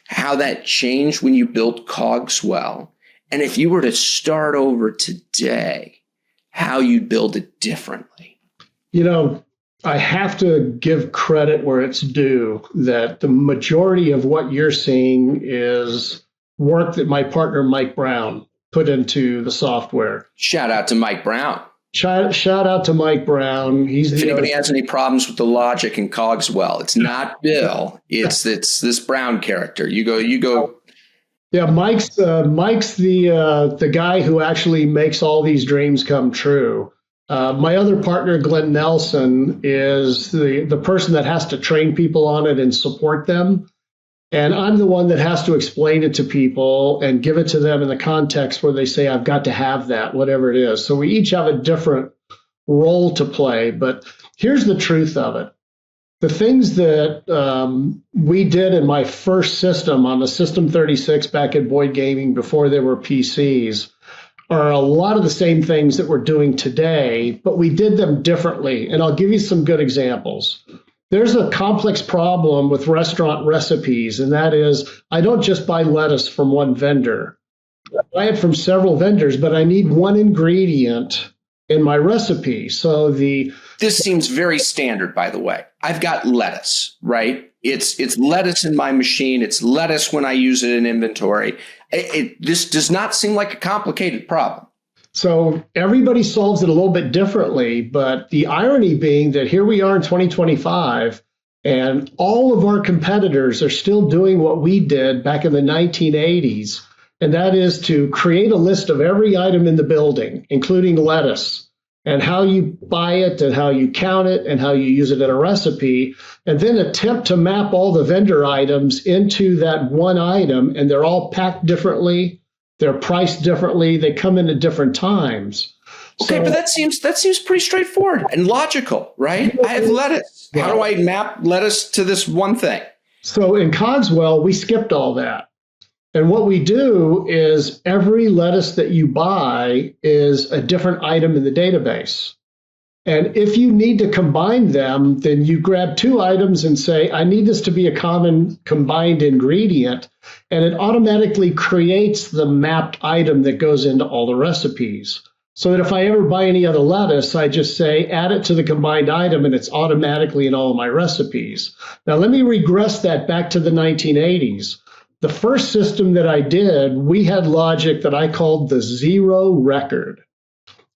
[SPEAKER 2] how that changed when you built COGS-Well, and if you were to start over today, how you'd build it differently.
[SPEAKER 1] I have to give credit where it's due that the majority of what you're seeing is work that my partner, Mike Brown, put into the software.
[SPEAKER 2] Shout out to Mike Brown.
[SPEAKER 1] Shout out to Mike Brown.
[SPEAKER 2] If anybody has any problems with the logic in COGS-Well, it's not Bill. It's this Brown character. You go.
[SPEAKER 1] Yeah, Mike's the guy who actually makes all these dreams come true. My other partner, Glenn Nelson, is the person that has to train people on it and support them. And I'm the one that has to explain it to people and give it to them in the context where they say, I've got to have that, whatever it is. So we each have a different role to play. But here's the truth of it. The things that we did in my first system on the System 36 back at Boyd Gaming before there were PCs are a lot of the same things that we're doing today, but we did them differently. And I'll give you some good examples. There's a complex problem with restaurant recipes, and that is I don't just buy lettuce from one vendor. I buy it from several vendors, but I need one ingredient in my recipe. So the
[SPEAKER 2] This seems very standard, by the way. I've got lettuce, right? It's lettuce in my machine. It's lettuce when I use it in inventory. This does not seem like a complicated problem.
[SPEAKER 1] So everybody solves it a little bit differently, but the irony being that here we are in 2025, and all of our competitors are still doing what we did back in the 1980s, and that is to create a list of every item in the building, including lettuce, and how you buy it and how you count it and how you use it in a recipe, and then attempt to map all the vendor items into that one item, and they're all packed differently, they're priced differently, they come in at different times.
[SPEAKER 2] Okay, but that seems pretty straightforward and logical, right? I have lettuce. How do I map lettuce to this one thing?
[SPEAKER 1] So in COGS-Well, we skipped all that. And what we do is every lettuce that you buy is a different item in the database. And if you need to combine them, then you grab two items and say, I need this to be a common combined ingredient. And it automatically creates the mapped item that goes into all the recipes. So that if I ever buy any other lettuce, I just say, add it to the combined item, and it's automatically in all of my recipes. Now, let me regress that back to the 1980s. The first system that I did, we had logic that I called the zero record.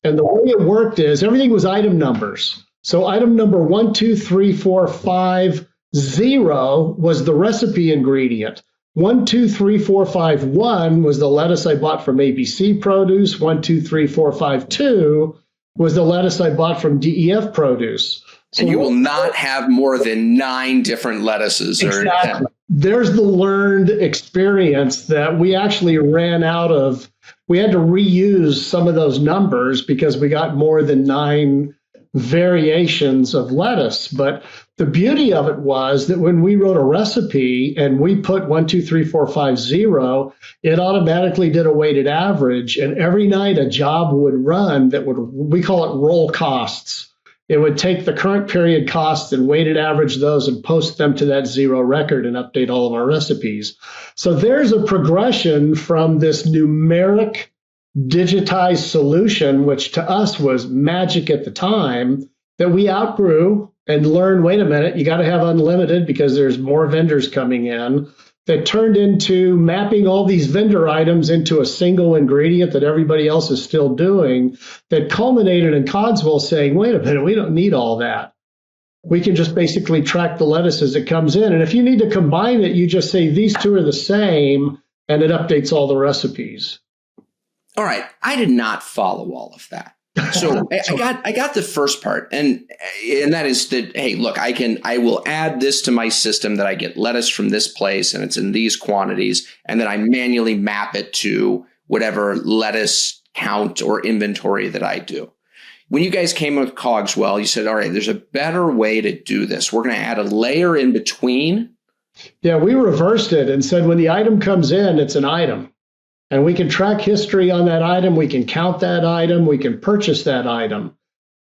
[SPEAKER 1] And the way it worked is everything was item numbers. So item number 1, 2, 3, 4, 5, 0 was the recipe ingredient. 1, 2, 3, 4, 5, 1 was the lettuce I bought from ABC Produce. 1, 2, 3, 4, 5, 2 was the lettuce I bought from DEF Produce. So
[SPEAKER 2] and you will not have more than 9 different lettuces.
[SPEAKER 1] Exactly. There's the learned experience that we actually ran out of. We had to reuse some of those numbers because we got more than 9 variations of lettuce. But the beauty of it was that when we wrote a recipe and we put 1, 2, 3, 4, 5, 0, it automatically did a weighted average. And every night a job would run that would, we call it roll costs. It would take the current period costs and weighted average those and post them to that 0 record and update all of our recipes. So there's a progression from this numeric digitized solution, which to us was magic at the time, that we outgrew and learned, wait a minute, you got to have unlimited because there's more vendors coming in. That turned into mapping all these vendor items into a single ingredient that everybody else is still doing, that culminated in COGS-Well saying, wait a minute, we don't need all that. We can just basically track the lettuce as it comes in. And if you need to combine it, you just say these two are the same, and it updates all the recipes.
[SPEAKER 2] All right. I did not follow all of that. So I got the first part, and that is that, hey, look, I will add this to my system that I get lettuce from this place and it's in these quantities, and then I manually map it to whatever lettuce count or inventory that I do. When you guys came with COGS-Well, you said, all right, there's a better way to do this. We're going to add a layer in between.
[SPEAKER 1] Yeah, we reversed it and said when the item comes in, it's an item. And we can track history on that item. We can count that item. We can purchase that item.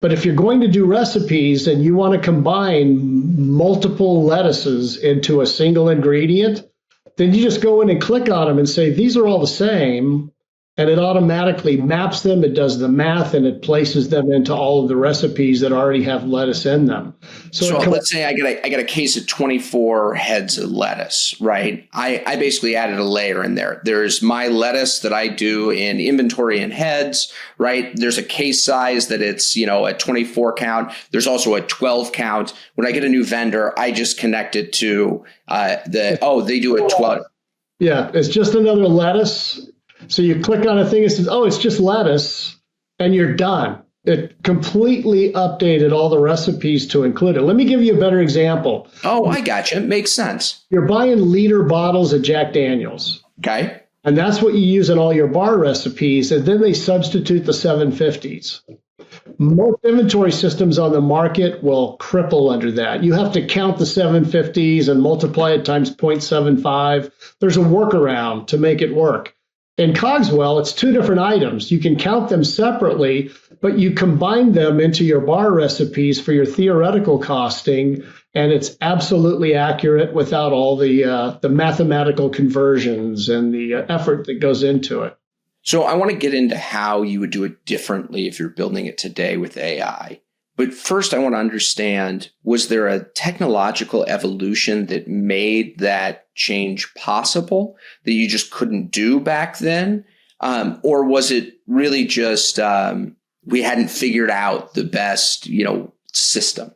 [SPEAKER 1] But if you're going to do recipes and you want to combine multiple lettuces into a single ingredient, then you just go in and click on them and say, these are all the same. And it automatically maps them. It does the math and it places them into all of the recipes that already have lettuce in them.
[SPEAKER 2] So let's say I got a case of 24 heads of lettuce, right? I basically added a layer in there. There's my lettuce that I do in inventory and heads, right? There's a case size that it's, a 24 count. There's also a 12 count. When I get a new vendor, I just connect it to they do a 12.
[SPEAKER 1] Yeah, it's just another lettuce. So you click on a thing, it says, oh, it's just lettuce, and you're done. It completely updated all the recipes to include it. Let me give you a better example.
[SPEAKER 2] Oh, I gotcha. Makes sense.
[SPEAKER 1] You're buying liter bottles of Jack Daniels.
[SPEAKER 2] Okay.
[SPEAKER 1] And that's what you use in all your bar recipes, and then they substitute the 750s. Most inventory systems on the market will cripple under that. You have to count the 750s and multiply it times 0.75. There's a workaround to make it work. In COGS-Well, it's 2 different items. You can count them separately, but you combine them into your bar recipes for your theoretical costing, and it's absolutely accurate without all the mathematical conversions and the effort that goes into it.
[SPEAKER 2] So I want to get into how you would do it differently if you're building it today with AI. But first, I want to understand, was there a technological evolution that made that change possible that you just couldn't do back then? Or was it really just we hadn't figured out the best, system?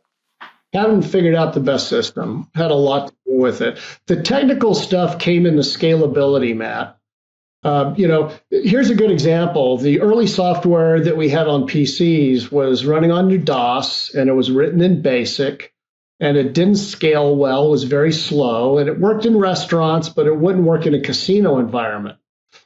[SPEAKER 1] Haven't figured out the best system. Had a lot to do with it. The technical stuff came in the scalability, Matt. Here's a good example. The early software that we had on PCs was running on DOS, and it was written in BASIC, and it didn't scale well, was very slow, and it worked in restaurants, but it wouldn't work in a casino environment.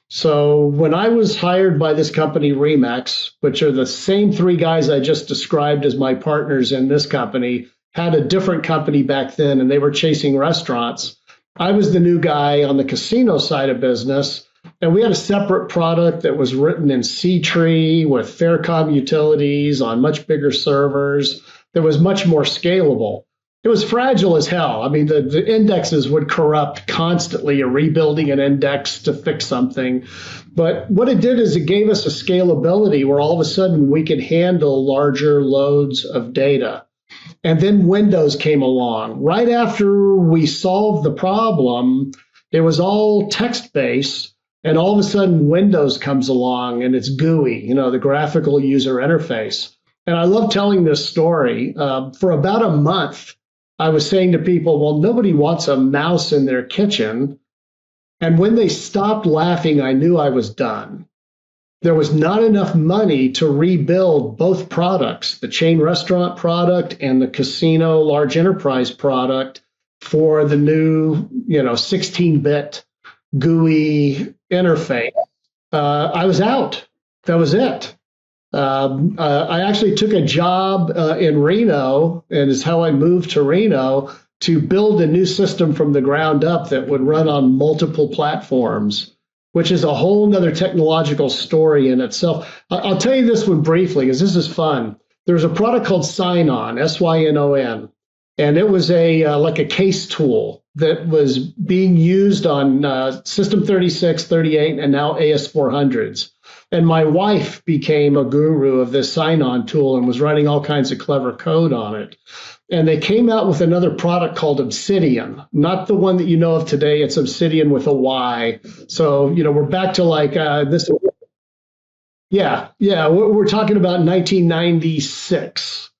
[SPEAKER 1] So when I was hired by this company, Remax, which are the same three guys I just described as my partners in this company, had a different company back then, and they were chasing restaurants. I was the new guy on the casino side of business, and we had a separate product that was written in C-Tree with Faircom utilities on much bigger servers that was much more scalable. It was fragile as hell. I mean, the indexes would corrupt constantly. You're rebuilding an index to fix something. But what it did is it gave us a scalability where all of a sudden we could handle larger loads of data. And then Windows came along. Right after we solved the problem, it was all text-based, and all of a sudden Windows comes along and it's GUI, the graphical user interface. And I love telling this story. For about a month, I was saying to people, well, nobody wants a mouse in their kitchen. And when they stopped laughing, I knew I was done. There was not enough money to rebuild both products, the chain restaurant product and the casino large enterprise product, for the new, 16-bit GUI interface. I was out. That was it. I actually took a job in Reno, and is how I moved to Reno, to build a new system from the ground up that would run on multiple platforms, which is a whole nother technological story in itself. I'll tell you this one briefly, because this is fun. There's a product called Sign-On, S-Y-N-O-N, and it was like a case tool that was being used on System 36, 38, and now AS400s. And my wife became a guru of this sign-on tool and was writing all kinds of clever code on it. And they came out with another product called Obsidian, not the one that you know of today. It's Obsidian with a Y. So, we're back to like this. Yeah, we're talking about 1996.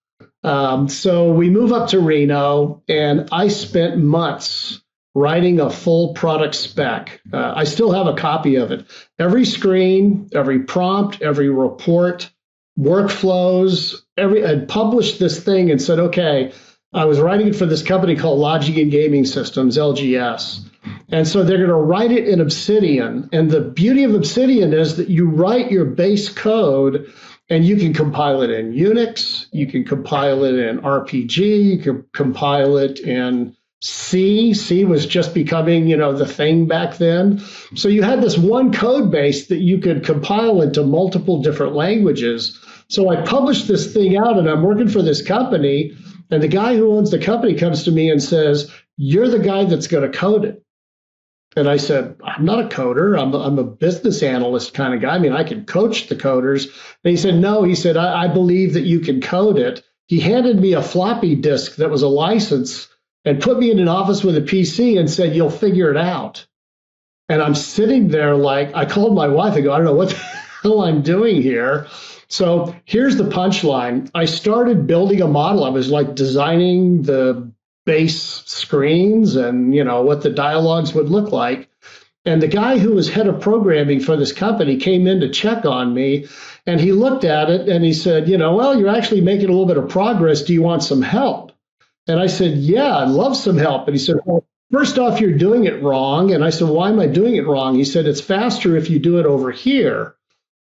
[SPEAKER 1] So we move up to Reno, and I spent months writing a full product spec. I still have a copy of it. Every screen, every prompt, every report, workflows, I'd published this thing and said, okay, I was writing it for this company called Logic and Gaming Systems, LGS. And so they're going to write it in Obsidian. And the beauty of Obsidian is that you write your base code and you can compile it in Unix, you can compile it in RPG, you can compile it in C. C was just becoming, the thing back then. So you had this one code base that you could compile into multiple different languages. So I published this thing out, and I'm working for this company, and the guy who owns the company comes to me and says, "You're the guy that's going to code it." And I said, "I'm not a coder. I'm a business analyst kind of guy. I mean, I can coach the coders." And he said, "No," he said, I believe that you can code it." He handed me a floppy disk that was a license and put me in an office with a PC and said, "You'll figure it out." And I'm sitting there like, I called my wife. I go, "I don't know what the hell I'm doing here." So here's the punchline. I started building a model. I was like designing the base screens and, what the dialogues would look like. And the guy who was head of programming for this company came in to check on me, and he looked at it and he said, "Well, you're actually making a little bit of progress. Do you want some help?" And I said, "Yeah, I'd love some help." And he said, "Well, first off, you're doing it wrong." And I said, "Why am I doing it wrong?" He said, "It's faster if you do it over here."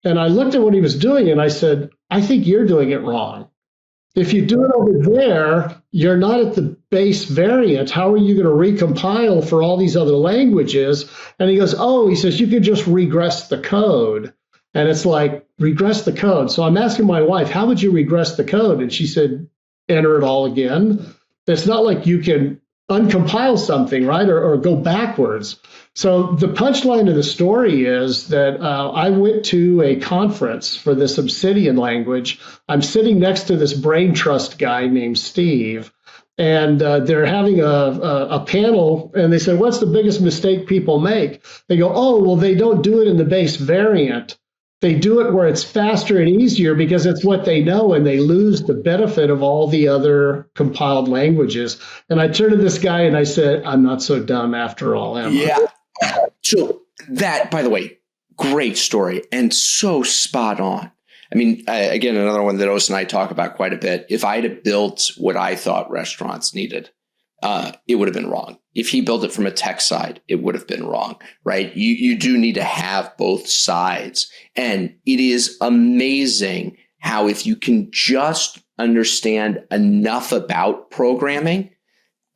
[SPEAKER 1] And I looked at what he was doing and I said, "I think you're doing it wrong. If you do it over there, you're not at the base variant. How are you going to recompile for all these other languages?" And he goes, "Oh," he says, "you could just regress the code." And it's like, regress the code. So I'm asking my wife, "How would you regress the code?" And she said, "Enter it all again." It's not like you can uncompile something, right? Or go backwards. So the punchline of the story is that I went to a conference for this Obsidian language. I'm sitting next to this brain trust guy named Steve, and they're having a panel, and they said, what's the biggest mistake people make? They go, oh, well, they don't do it in the base variant. They do it where it's faster and easier because it's what they know, and they lose the benefit of all the other compiled languages. And I turned to this guy and I said, I'm not so dumb after all, am I?
[SPEAKER 2] Yeah. So that, by the way, great story and so spot on. I mean, again, another one that Os and I talk about quite a bit. If I had built what I thought restaurants needed, it would have been wrong. If he built it from a tech side, it would have been wrong, right? You do need to have both sides. And it is amazing how if you can just understand enough about programming,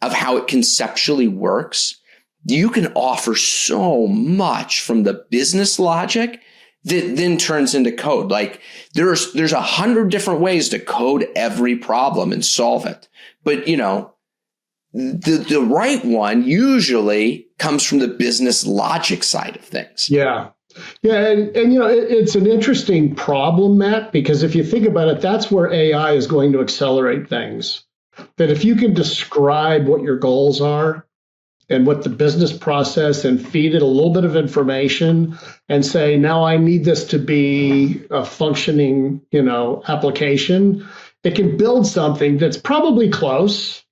[SPEAKER 2] of how it conceptually works, you can offer so much from the business logic that then turns into code. Like there's 100 different ways to code every problem and solve it. But, you know, the right one usually comes from the business logic side of things.
[SPEAKER 1] Yeah. Yeah. And you know, it's an interesting problem, Matt, because if you think about it, that's where AI is going to accelerate things. That if you can describe what your goals are and what the business process and feed it a little bit of information and say, now I need this to be a functioning, you know, application, it can build something that's probably close,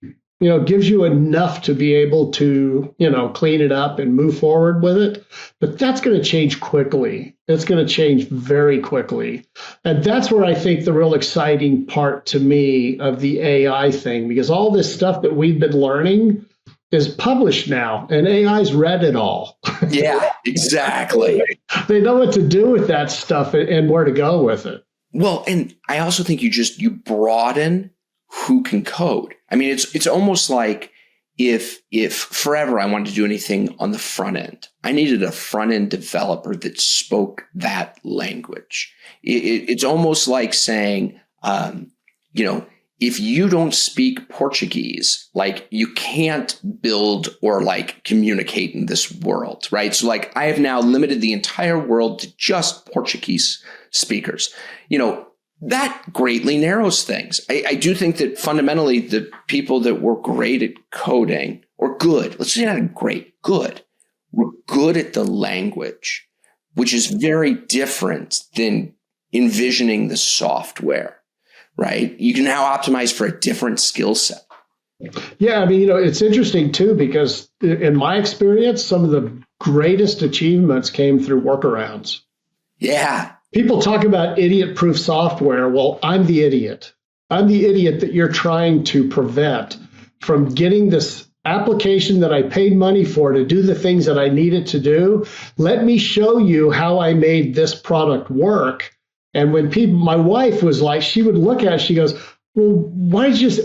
[SPEAKER 1] you know, gives you enough to be able to, you know, clean it up and move forward with it. But that's going to change quickly. It's going to change very quickly. And that's where I think the real exciting part to me of the AI thing, because all this stuff that we've been learning is published now, and AI's read it all.
[SPEAKER 2] Yeah, exactly.
[SPEAKER 1] They know what to do with that stuff and where to go with it.
[SPEAKER 2] Well, and I also think you broaden who can code. I mean, it's almost like if forever I wanted to do anything on the front end, I needed a front end developer that spoke that language. It's almost like saying, you know, if you don't speak Portuguese, like you can't build or like communicate in this world, right? So like I have now limited the entire world to just Portuguese speakers. You know, that greatly narrows things. I do think that fundamentally the people that were great at coding, or good, let's say not great, good, were good at the language, which is very different than envisioning the software. Right? You can now optimize for a different skill set.
[SPEAKER 1] Yeah, I mean, you know, it's interesting too, because in my experience, some of the greatest achievements came through workarounds.
[SPEAKER 2] Yeah.
[SPEAKER 1] People talk about idiot-proof software. Well, I'm the idiot. I'm the idiot that you're trying to prevent from getting this application that I paid money for to do the things that I needed to do. Let me show you how I made this product work. And when my wife was like, she would look at it, she goes, well,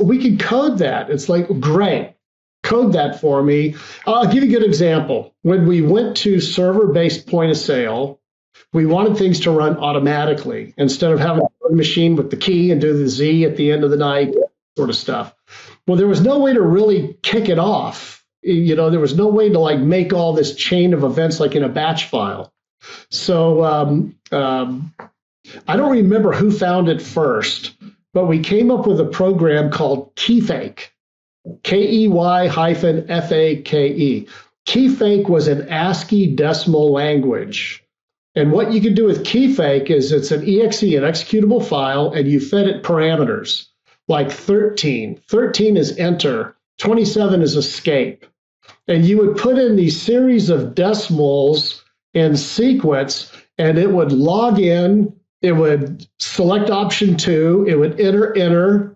[SPEAKER 1] we can code that. It's like, great, code that for me. I'll give you a good example. When we went to server-based point of sale, we wanted things to run automatically instead of having a machine with the key and do the Z at the end of the night, sort of stuff. Well, there was no way to really kick it off. You know, there was no way to like make all this chain of events like in a batch file. So, I don't remember who found it first, but we came up with a program called KeyFake, KEY-FAKE. KeyFake was an ASCII decimal language. And what you can do with KeyFake is it's an EXE, an executable file, and you fed it parameters like 13. 13 is enter, 27 is escape. And you would put in these series of decimals in sequence, and it would log in. It would select option 2, it would enter,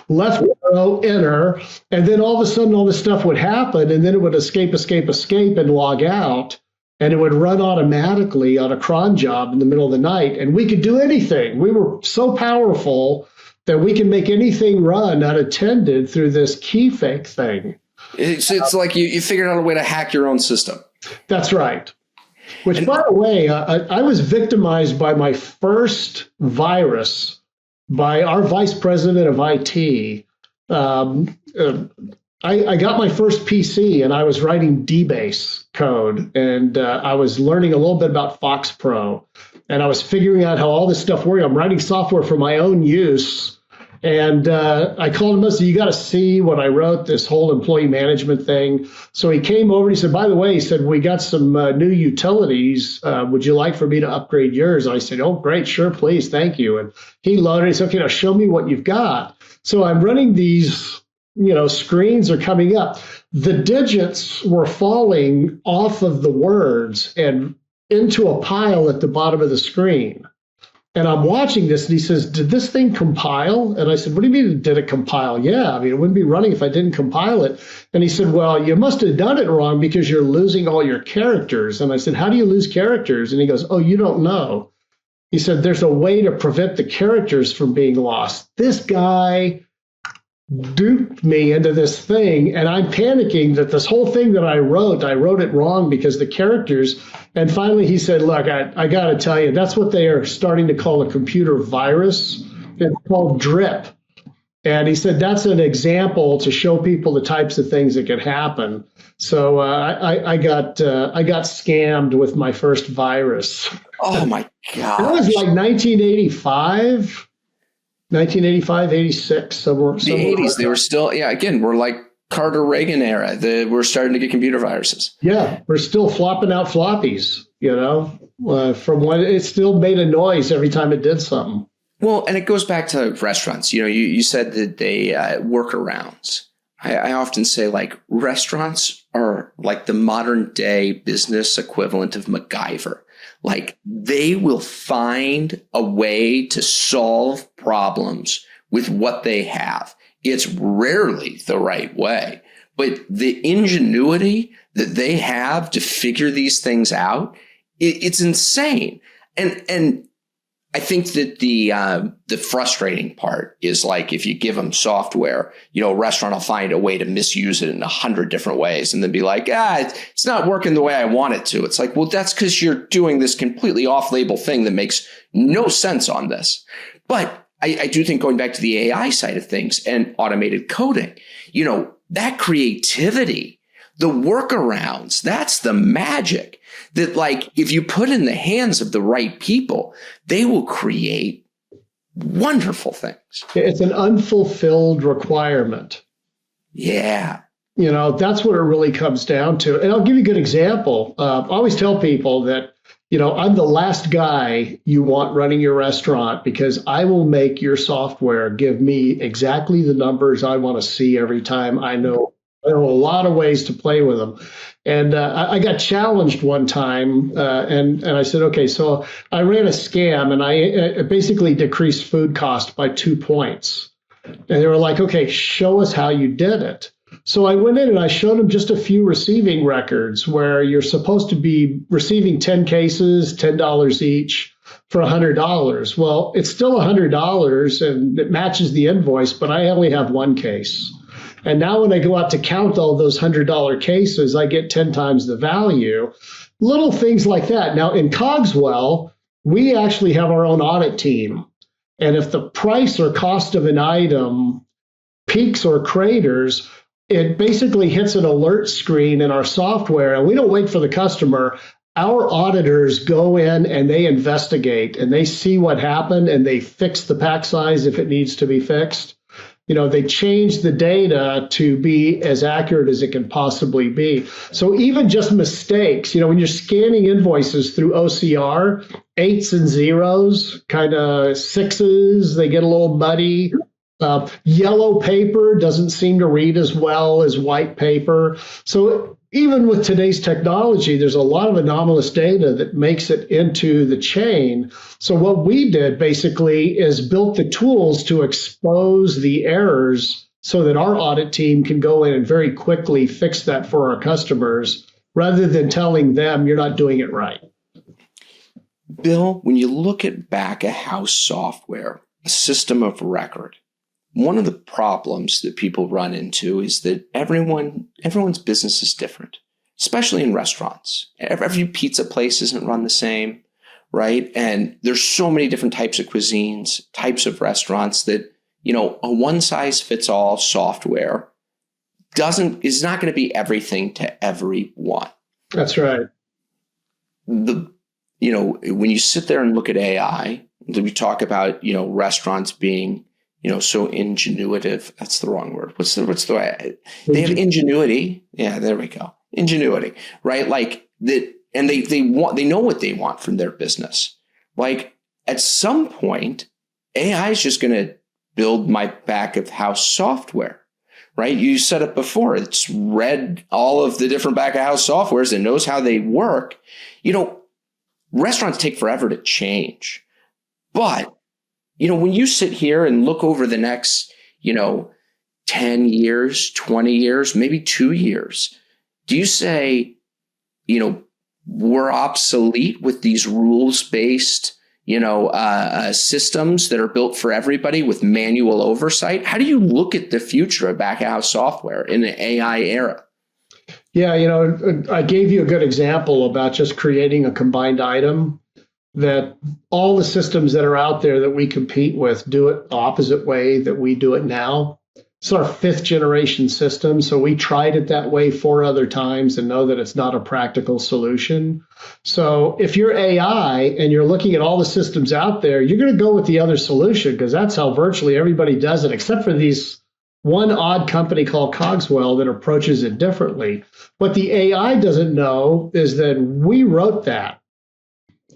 [SPEAKER 1] left arrow, enter, and then all of a sudden all this stuff would happen, and then it would escape, and log out, and it would run automatically on a cron job in the middle of the night, and we could do anything. We were so powerful that we can make anything run unattended through this KeyFake thing.
[SPEAKER 2] It's like you figured out a way to hack your own system. That's
[SPEAKER 1] right. Which, by the way, I was victimized by my first virus by our vice president of IT. I got my first PC and I was writing DBase code, and I was learning a little bit about Fox Pro, and I was figuring out how all this stuff worked. I'm writing software for my own use. And I called him and said, you got to see what I wrote, this whole employee management thing. So he came over and he said, by the way, he said, we got some new utilities. Would you like for me to upgrade yours? I said, oh, great. Sure, please. Thank you. And he loaded. He said, okay, now show me what you've got. So I'm running these, screens are coming up. The digits were falling off of the words and into a pile at the bottom of the screen. And I'm watching this, and he says, did this thing compile? And I said, what do you mean, did it compile? Yeah, I mean, it wouldn't be running if I didn't compile it. And he said, well, you must have done it wrong because you're losing all your characters. And I said, how do you lose characters? And he goes, oh, you don't know. He said, there's a way to prevent the characters from being lost. This guy duped me into this thing, and I'm panicking that this whole thing that I wrote it wrong because the characters. And finally he said, look, I got to tell you, that's what they are starting to call a computer virus. It's called drip. And he said that's an example to show people the types of things that could happen. So I got scammed with my first virus.
[SPEAKER 2] Oh my God!
[SPEAKER 1] That was like 1985, 86, somewhere.
[SPEAKER 2] The 80s, they were still, again, we're like Carter Reagan era. We're starting to get computer viruses.
[SPEAKER 1] Yeah, we're still flopping out floppies, from when it still made a noise every time it did something.
[SPEAKER 2] Well, and it goes back to restaurants. You said that they workarounds. I often say, like, restaurants are like the modern day business equivalent of MacGyver. Like, they will find a way to solve problems with what they have. It's rarely the right way, but the ingenuity that they have to figure these things out, it's insane. And I think that the frustrating part is, like, if you give them software, a restaurant will find a way to misuse it in 100 different ways and then be like, it's not working the way I want it to. It's like, well, that's because you're doing this completely off-label thing that makes no sense on this. But I do think, going back to the AI side of things and automated coding, that creativity, the workarounds, that's the magic. That, like, if you put in the hands of the right people, they will create wonderful things.
[SPEAKER 1] It's an unfulfilled requirement.
[SPEAKER 2] Yeah.
[SPEAKER 1] That's what it really comes down to. And I'll give you a good example. I always tell people that, I'm the last guy you want running your restaurant, because I will make your software give me exactly the numbers I want to see every time. I know a lot of ways to play with them. And I got challenged one time, and I said, okay, so I ran a scam, and I basically decreased food cost by 2 points. And they were like, okay, show us how you did it. So I went in and I showed them just a few receiving records where you're supposed to be receiving 10 cases, $10 each for $100. Well, it's still $100 and it matches the invoice, but I only have one case. And now when I go out to count all those $100 cases, I get 10 times the value. Little things like that. Now in COGS-Well, we actually have our own audit team. And if the price or cost of an item peaks or craters, it basically hits an alert screen in our software, and we don't wait for the customer. Our auditors go in and they investigate and they see what happened and they fix the pack size if it needs to be fixed. They change the data to be as accurate as it can possibly be. So even just mistakes, when you're scanning invoices through OCR, 8s and 0s, kind of 6s, they get a little muddy. Yellow paper doesn't seem to read as well as white paper. So even with today's technology, there's a lot of anomalous data that makes it into the chain. So what we did basically is built the tools to expose the errors so that our audit team can go in and very quickly fix that for our customers, rather than telling them you're not doing it right.
[SPEAKER 2] Bill, when you look at back-of-house software, a system of record, one of the problems that people run into is that everyone's business is different, especially in restaurants. Every pizza place isn't run the same, right? And there's so many different types of cuisines, types of restaurants that, a one-size-fits-all software is not going to be everything to everyone.
[SPEAKER 1] That's right.
[SPEAKER 2] When you sit there and look at AI, we talk about, restaurants being, so ingenuitive. That's the wrong word. What's the way? They have ingenuity. Yeah, there we go. Ingenuity, right? Like that. And they know what they want from their business. Like at some point, AI is just going to build my back of house software, right? You said it before. It's read all of the different back of house softwares and knows how they work. Restaurants take forever to change. But, when you sit here and look over the next, 10 years, 20 years, maybe 2 years, do you say, we're obsolete with these rules-based, systems that are built for everybody with manual oversight? How do you look at the future of back-of-house software in the AI era?
[SPEAKER 1] Yeah, I gave you a good example about just creating a combined item, that all the systems that are out there that we compete with do it the opposite way that we do it now. It's our 5th generation system. So we tried it that way 4 other times and know that it's not a practical solution. So if you're AI and you're looking at all the systems out there, you're going to go with the other solution because that's how virtually everybody does it, except for these one odd company called COGS-Well that approaches it differently. What the AI doesn't know is that we wrote that.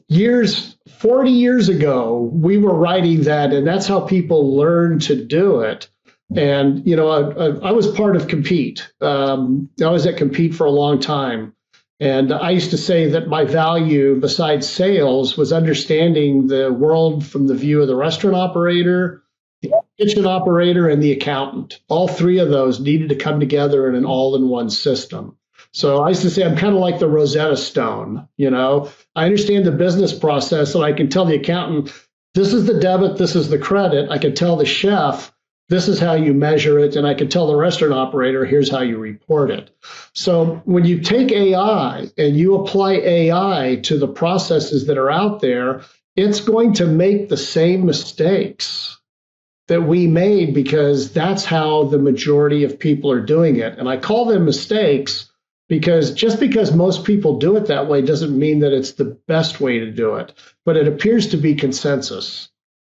[SPEAKER 1] 40 years ago, we were writing that, and that's how people learn to do it. And, I was part of Compete. I was at Compete for a long time. And I used to say that my value, besides sales, was understanding the world from the view of the restaurant operator, the kitchen operator, and the accountant. All 3 of those needed to come together in an all-in-one system. So I used to say I'm kind of like the Rosetta Stone. I understand the business process, and I can tell the accountant, this is the debit, this is the credit. I can tell the chef, this is how you measure it. And I can tell the restaurant operator, here's how you report it. So when you take AI and you apply AI to the processes that are out there, it's going to make the same mistakes that we made because that's how the majority of people are doing it. And I call them mistakes because just because most people do it that way doesn't mean that it's the best way to do it, but it appears to be consensus.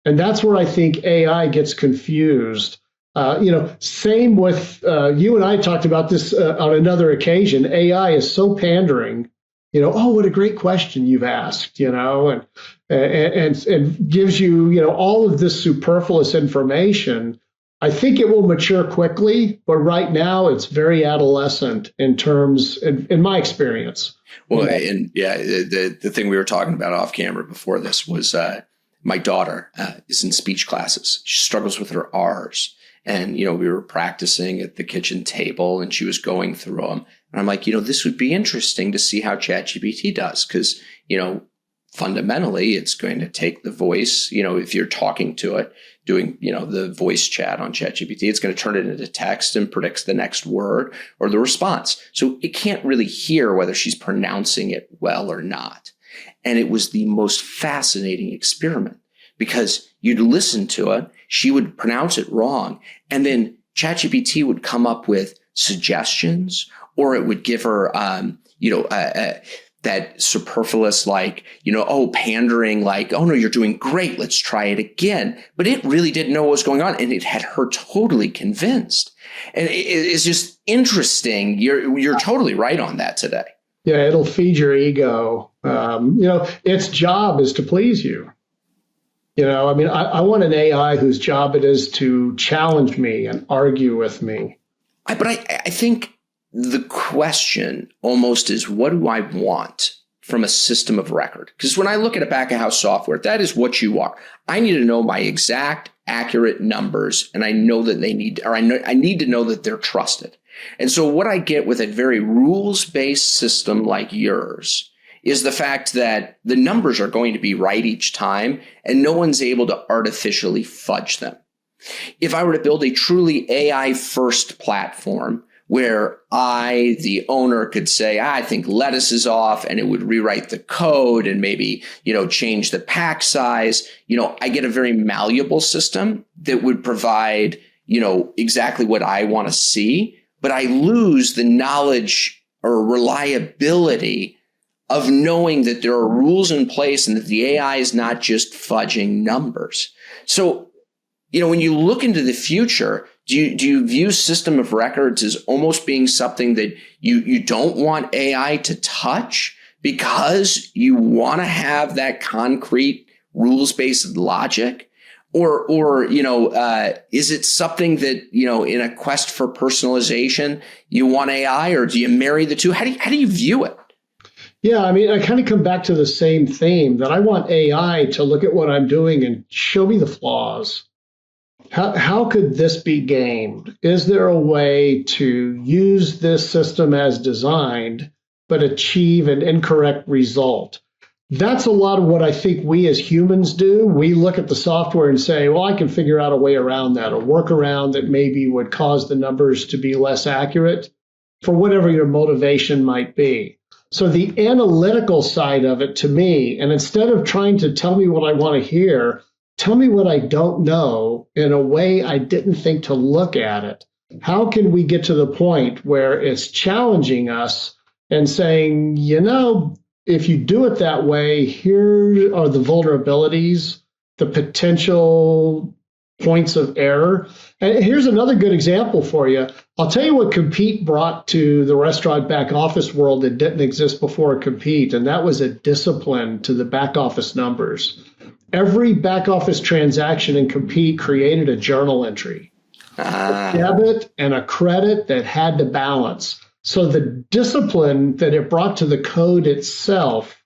[SPEAKER 1] And that's where I think AI gets confused. Same with you and I talked about this on another occasion. AI is so pandering. Oh, what a great question you've asked. And gives you all of this superfluous information. I think it will mature quickly, but right now it's very adolescent in my experience.
[SPEAKER 2] Well, and yeah, the thing we were talking about off camera before this was my daughter is in speech classes. She struggles with her R's. And, we were practicing at the kitchen table and she was going through them. And I'm like, this would be interesting to see how ChatGPT does because, fundamentally it's going to take the voice, if you're talking to it, doing, the voice chat on ChatGPT, it's going to turn it into text and predicts the next word or the response. So it can't really hear whether she's pronouncing it well or not. And it was the most fascinating experiment because you'd listen to it, she would pronounce it wrong, and then ChatGPT would come up with suggestions, or it would give her, that superfluous, pandering, oh no, you're doing great, let's try it again. But it really didn't know what was going on, and it had her totally convinced. And it's just interesting. You're totally right on that today.
[SPEAKER 1] Yeah, it'll feed your ego. Its job is to please you. I want an AI whose job it is to challenge me and argue with me.
[SPEAKER 2] But I think the question almost is, what do I want from a system of record? Because when I look at a back of house software, that is what you are. I need to know my exact, accurate numbers, and I know that I need to know that they're trusted. And so what I get with a very rules-based system like yours is the fact that the numbers are going to be right each time, and no one's able to artificially fudge them. If I were to build a truly AI-first platform where I, the owner, could say, I think lettuce is off, and it would rewrite the code and maybe, change the pack size, I get a very malleable system that would provide, exactly what I want to see. but I lose the knowledge or reliability of knowing that there are rules in place and that the AI is not just fudging numbers. So, when you look into the future, do you view system of records as almost being something that you don't want AI to touch because you want to have that concrete rules-based logic? Or is it something that, in a quest for personalization, you want AI, or do you marry the two? How do you view it?
[SPEAKER 1] Yeah, I kind of come back to the same theme that I want AI to look at what I'm doing and show me the flaws. How could this be gamed? Is there a way to use this system as designed, but achieve an incorrect result? That's a lot of what I think we as humans do. We look at the software and say, well, I can figure out a way around that, a workaround that maybe would cause the numbers to be less accurate for whatever your motivation might be. So the analytical side of it to me, and instead of trying to tell me what I want to hear, tell me what I don't know in a way I didn't think to look at it. How can we get to the point where it's challenging us and saying, if you do it that way, here are the vulnerabilities, the potential points of error. And here's another good example for you. I'll tell you what Compete brought to the restaurant back office world that didn't exist before Compete, and that was a discipline to the back office numbers. Every back office transaction in Compete created a journal entry, a debit and a credit that had to balance. So the discipline that it brought to the code itself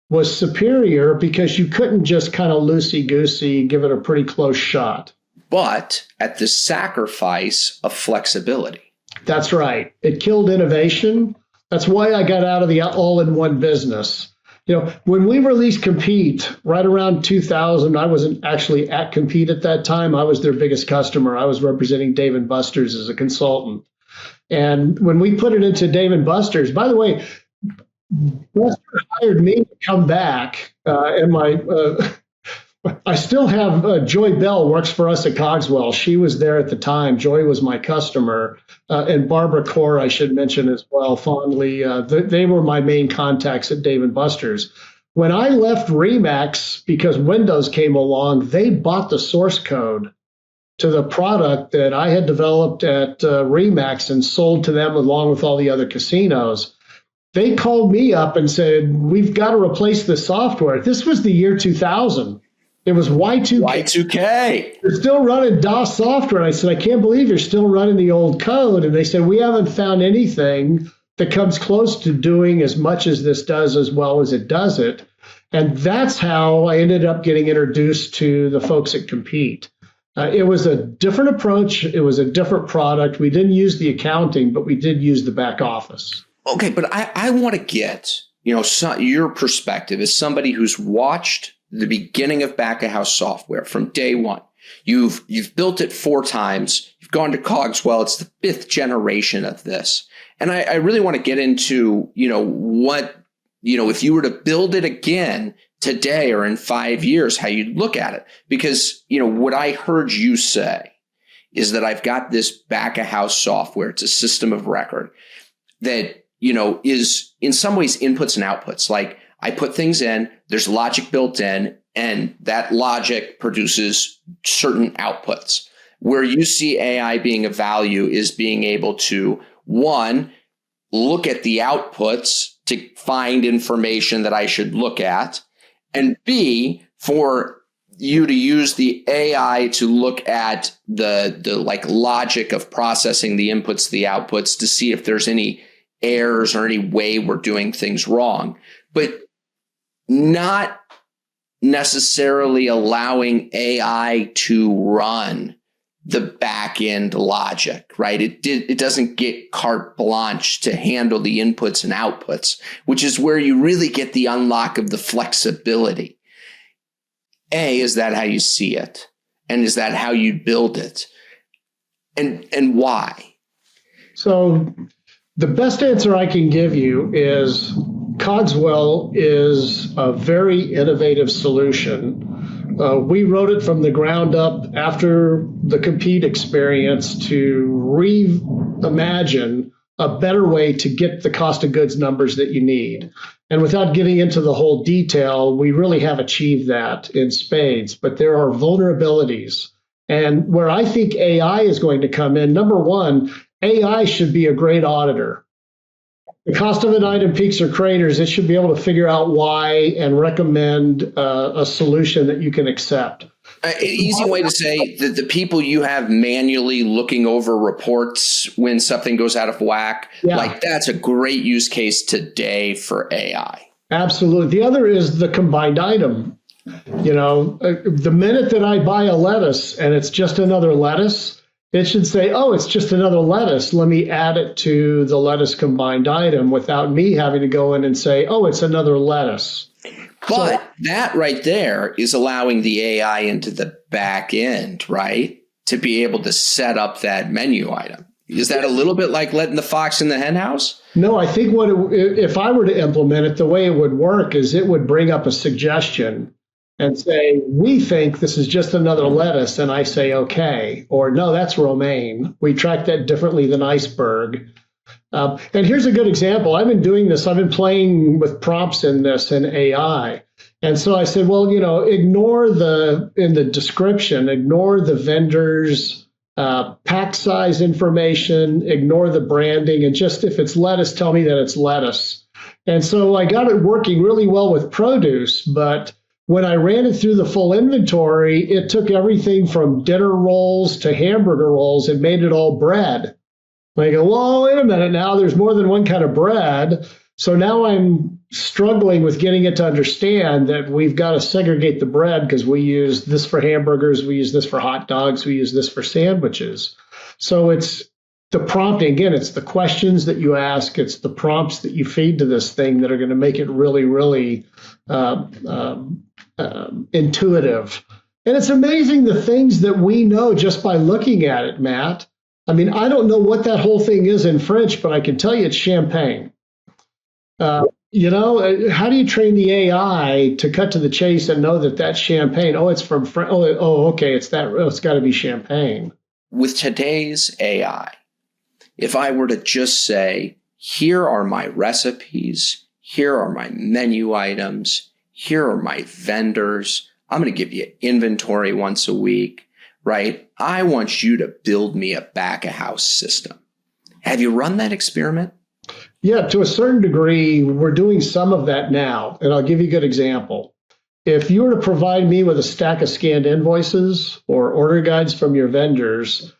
[SPEAKER 1] was superior because you couldn't just kind of loosey-goosey give it a pretty close shot.
[SPEAKER 2] But at the sacrifice of flexibility.
[SPEAKER 1] That's right. It killed innovation. That's why I got out of the all-in-one business. When we released Compete right around 2000, I wasn't actually at Compete at that time. I was their biggest customer. I was representing Dave & Buster's as a consultant. And when we put it into Dave & Buster's, by the way, Buster hired me to come back, and I still have Joy Bell works for us at COGS-Well. She was there at the time. Joy was my customer, and Barbara Core, I should mention as well, fondly. They were my main contacts at Dave & Buster's. When I left Remax, because Windows came along, they bought the source code to the product that I had developed at Remax and sold to them along with all the other casinos. They called me up and said, we've got to replace the software. This was the year 2000. It was Y2K.
[SPEAKER 2] Y2K.
[SPEAKER 1] You're still running DOS software. And I said, I can't believe you're still running the old code. And they said, we haven't found anything that comes close to doing as much as this does as well as it does it. And that's how I ended up getting introduced to the folks at Compete. It was a different approach. It was a different product. We didn't use the accounting, but we did use the back office.
[SPEAKER 2] Okay, but I want to get, your perspective as somebody who's watched the beginning of back of house software from day one. You've built it 4 times. You've gone to COGS-Well. It's the 5th generation of this. And I really want to get into, what, if you were to build it again today or in 5 years, how you'd look at it. Because, what I heard you say is that I've got this back of house software. It's a system of record that, is in some ways inputs and outputs. Like I put things in, there's logic built in, and that logic produces certain outputs. Where you see AI being of value is being able to, 1, look at the outputs to find information that I should look at, and B, for you to use the AI to look at the logic of processing the inputs, the outputs, to see if there's any errors or any way we're doing things wrong, but not necessarily allowing AI to run the back end logic, right? It doesn't get carte blanche to handle the inputs and outputs, which is where you really get the unlock of the flexibility. Is that how you see it? And is that how you build it? And why? So the best answer I can give you is COGS-Well is a very innovative solution. We wrote it from the ground up after the Compete experience to
[SPEAKER 1] imagine a better way to get the cost of goods numbers that you need. And without getting into the whole detail, we really have achieved that in spades, but there are vulnerabilities. And where I think AI is going to come in, number one, AI should be a great auditor. The cost of an item peaks or craters, it should be able to figure out why and recommend a solution that you can accept.
[SPEAKER 2] An easy way to say that the people you have manually looking over reports when something goes out of whack, like that's a great use case today for AI.
[SPEAKER 1] Absolutely. The other is the combined item. You know, the minute that I buy a lettuce and it's just another lettuce, it should say, oh, it's just another lettuce. Let me add it to the lettuce combined item without me having to go in and say, oh, it's another lettuce.
[SPEAKER 2] But that right there is allowing the AI into the back end, right? To be able to set up that menu item. Is that a little bit like letting the fox in the hen house?
[SPEAKER 1] No, I think if I were to implement it, the way it would work is it would bring up a suggestion and say, we think this is just another lettuce. And I say, okay. Or no, that's romaine. We track that differently than iceberg. And here's a good example. I've been doing this. I've been playing with prompts in this in AI. And so I said, well, you know, in the description, ignore the vendor's pack size information, ignore the branding, and just if it's lettuce, tell me that it's lettuce. And so I got it working really well with produce, but when I ran it through the full inventory, it took everything from dinner rolls to hamburger rolls and made it all bread. I go, well, wait a minute now, there's more than one kind of bread. So now I'm struggling with getting it to understand that we've got to segregate the bread because we use this for hamburgers, we use this for hot dogs, we use this for sandwiches. So it's the prompting, again, it's the questions that you ask, it's the prompts that you feed to this thing that are going to make it really, really intuitive. And it's amazing the things that we know just by looking at it, Matt. I mean, I don't know what that whole thing is in French, but I can tell you it's champagne. You know, how do you train the AI to cut to the chase and know that that's champagne? Oh, it's from France. Oh, okay, it's that. Oh, it's got to be champagne.
[SPEAKER 2] With today's AI, if I were to just say, here are my recipes, here are my menu items, here are my vendors, I'm going to give you inventory once a week, right? I want you to build me a back-of-house system. Have you run that experiment?
[SPEAKER 1] Yeah, to a certain degree, we're doing some of that now. And I'll give you a good example. If you were to provide me with a stack of scanned invoices or order guides from your vendors,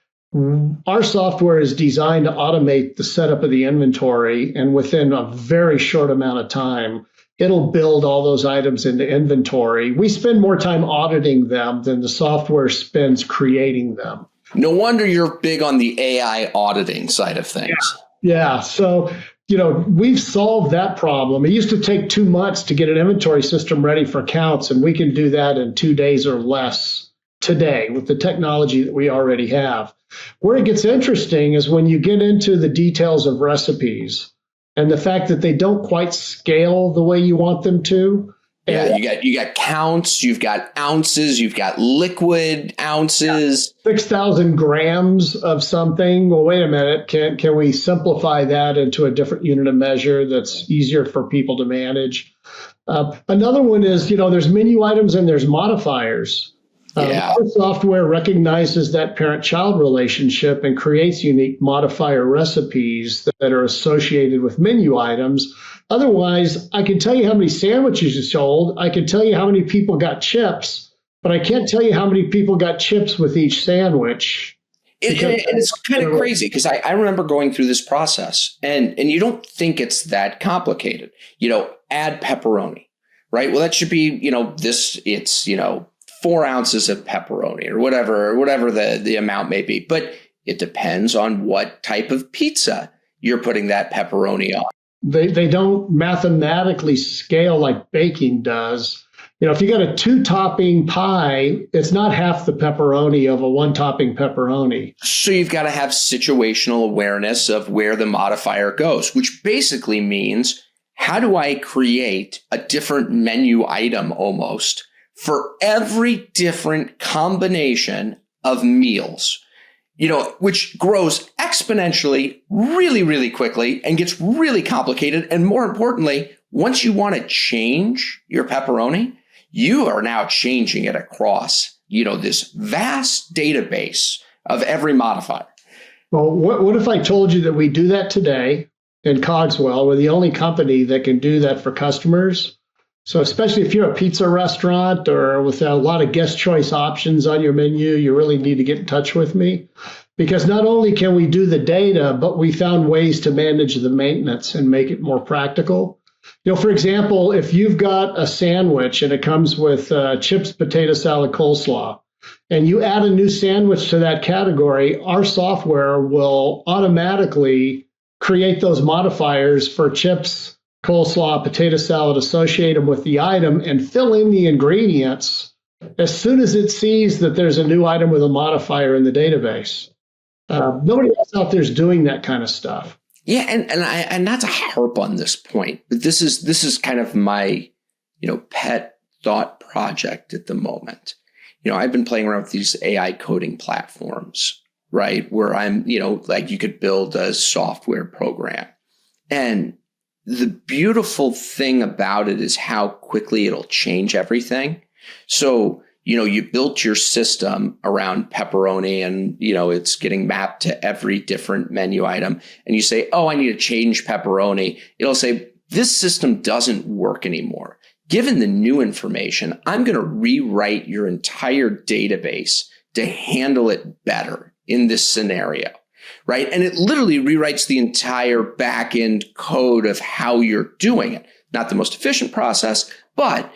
[SPEAKER 1] our software is designed to automate the setup of the inventory. And within a very short amount of time, it'll build all those items into inventory. We spend more time auditing them than the software spends creating them.
[SPEAKER 2] No wonder you're big on the AI auditing side of things.
[SPEAKER 1] Yeah. So, you know, we've solved that problem. It used to take 2 months to get an inventory system ready for counts, and we can do that in 2 days or less today with the technology that we already have. Where it gets interesting is when you get into the details of recipes and the fact that they don't quite scale the way you want them to.
[SPEAKER 2] Yeah, you got counts, you've got ounces, you've got liquid ounces.
[SPEAKER 1] 6,000 grams of something. Well, wait a minute. Can we simplify that into a different unit of measure that's easier for people to manage? Another one is, you know, there's menu items and there's modifiers. Our software recognizes that parent-child relationship and creates unique modifier recipes that are associated with menu items. Otherwise, I can tell you how many sandwiches you sold. I can tell you how many people got chips, but I can't tell you how many people got chips with each sandwich.
[SPEAKER 2] It's kind of crazy because I remember going through this process and you don't think it's that complicated. You know, add pepperoni, right? Well, that should be, you know, it's, you know, 4 ounces of pepperoni or whatever the amount may be. But it depends on what type of pizza you're putting that pepperoni on.
[SPEAKER 1] They don't mathematically scale like baking does. You know, if you got a 2-topping pie, it's not half the pepperoni of a 1-topping pepperoni.
[SPEAKER 2] So you've got to have situational awareness of where the modifier goes, which basically means how do I create a different menu item almost for every different combination of meals? which grows exponentially really, really quickly and gets really complicated. And more importantly, once you want to change your pepperoni, you are now changing it across, this vast database of every modifier.
[SPEAKER 1] Well, what if I told you that we do that today in COGS-Well? We're the only company that can do that for customers. So especially if you're a pizza restaurant or with a lot of guest choice options on your menu, you really need to get in touch with me, because not only can we do the data, but we found ways to manage the maintenance and make it more practical. For example, if you've got a sandwich and it comes with chips, potato salad, coleslaw, and you add a new sandwich to that category, our software will automatically create those modifiers for chips, coleslaw, potato salad, associate them with the item, and fill in the ingredients as soon as it sees that there's a new item with a modifier in the database. Nobody else out there is doing that kind of stuff.
[SPEAKER 2] Yeah, and not to harp on this point, but this is kind of my pet thought project at the moment. I've been playing around with these AI coding platforms, right? Where I'm, like you could build a software program. And the beautiful thing about it is how quickly it'll change everything. So, you built your system around pepperoni and, it's getting mapped to every different menu item. And you say, oh, I need to change pepperoni. It'll say, this system doesn't work anymore. Given the new information, I'm going to rewrite your entire database to handle it better in this scenario, right? And it literally rewrites the entire back-end code of how you're doing it. Not the most efficient process, but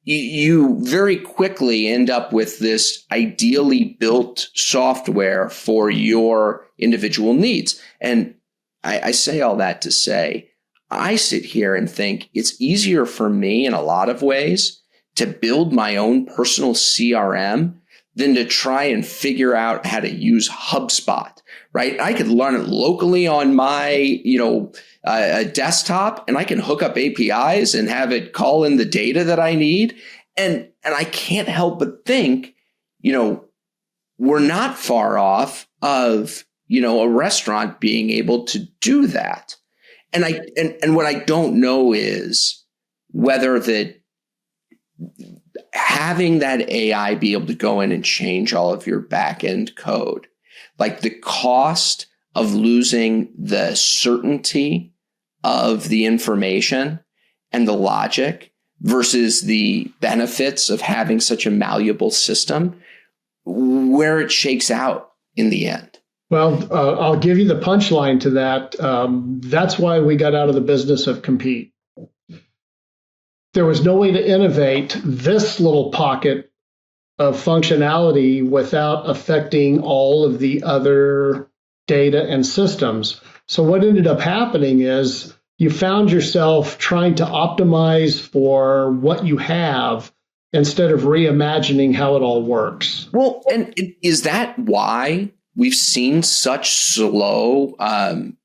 [SPEAKER 2] you very quickly end up with this ideally built software for your individual needs. And I say all that to say, I sit here and think it's easier for me in a lot of ways to build my own personal CRM than to try and figure out how to use HubSpot, right? I could learn it locally on my, desktop, and I can hook up APIs and have it call in the data that I need. And I can't help but think, we're not far off of, a restaurant being able to do that. And what I don't know is whether that having that AI be able to go in and change all of your back end code, like the cost of losing the certainty of the information and the logic versus the benefits of having such a malleable system, where it shakes out in the end.
[SPEAKER 1] Well, I'll give you the punchline to that. That's why we got out of the business of compete. There was no way to innovate this little pocket of functionality without affecting all of the other data and systems. So what ended up happening is you found yourself trying to optimize for what you have instead of reimagining how it all works.
[SPEAKER 2] Well, and is that why we've seen such slow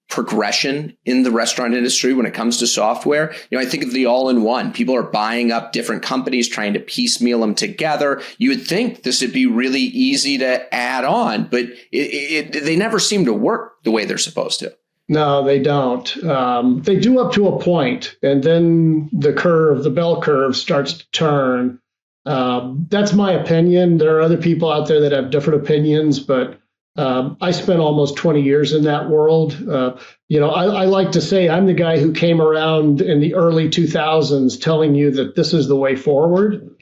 [SPEAKER 2] progression in the restaurant industry when it comes to software? I think of the all-in-one. People are buying up different companies, trying to piecemeal them together. You would think this would be really easy to add on, but they never seem to work the way they're supposed to.
[SPEAKER 1] No, they don't. They do up to a point, and then the bell curve starts to turn. That's my opinion. There are other people out there that have different opinions, but I spent almost 20 years in that world. I like to say I'm the guy who came around in the early 2000s telling you that this is the way forward.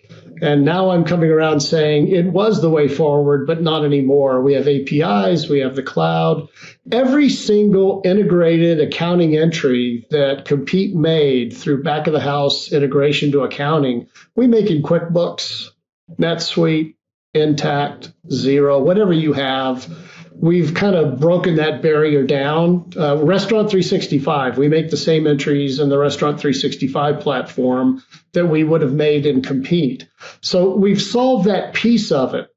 [SPEAKER 1] And now I'm coming around saying it was the way forward, but not anymore. We have APIs, we have the cloud. Every single integrated accounting entry that Compete made through back of the house integration to accounting, we make in QuickBooks, NetSuite, Intact, Xero, whatever you have. We've kind of broken that barrier down. Restaurant 365, we make the same entries in the Restaurant 365 platform that we would have made in Compete. So we've solved that piece of it.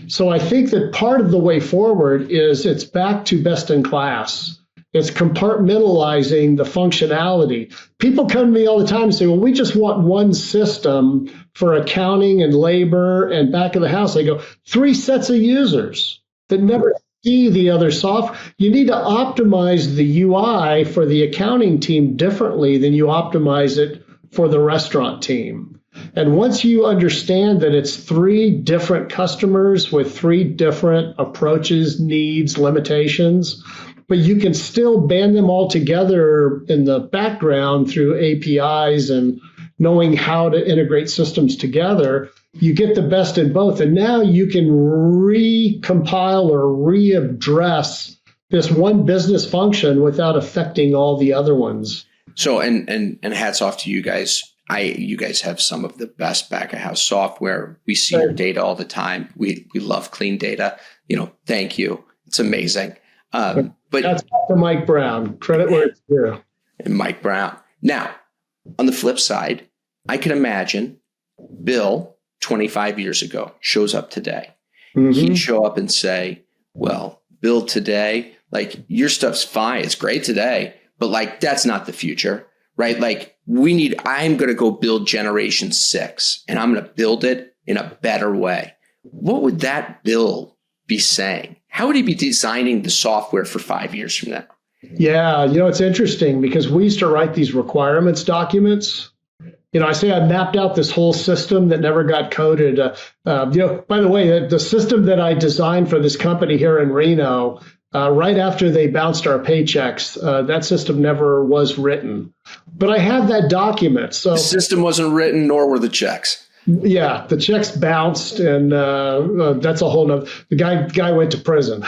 [SPEAKER 1] So I think that part of the way forward is it's back to best in class. It's compartmentalizing the functionality. People come to me all the time and say, well, we just want one system for accounting and labor and back of the house. I go, 3 sets of users that never see the other software. You need to optimize the UI for the accounting team differently than you optimize it for the restaurant team. And once you understand that it's three different customers with three different approaches, needs, limitations, but you can still band them all together in the background through APIs and knowing how to integrate systems together, you get the best in both. And now you can recompile or readdress this one business function without affecting all the other ones.
[SPEAKER 2] So, and hats off to you guys. You guys have some of the best back of house software. We see your data all the time. We love clean data. Thank you. It's amazing. But
[SPEAKER 1] that's to Mike Brown. Credit where it's due.
[SPEAKER 2] And Mike Brown. Now, on the flip side, I can imagine Bill 25 years ago shows up today. Mm-hmm. He'd show up and say, well, Bill, today, your stuff's fine. It's great today, but that's not the future, right? I'm going to go build generation 6 and I'm going to build it in a better way. What would that Bill be saying? How would he be designing the software for 5 years from now?
[SPEAKER 1] Yeah, it's interesting because we used to write these requirements documents. I say I mapped out this whole system that never got coded. By the way, the system that I designed for this company here in Reno, right after they bounced our paychecks, that system never was written. But I have that document. So
[SPEAKER 2] the system wasn't written, nor were the checks.
[SPEAKER 1] Yeah, the checks bounced, and that's a whole nother. The guy went to prison.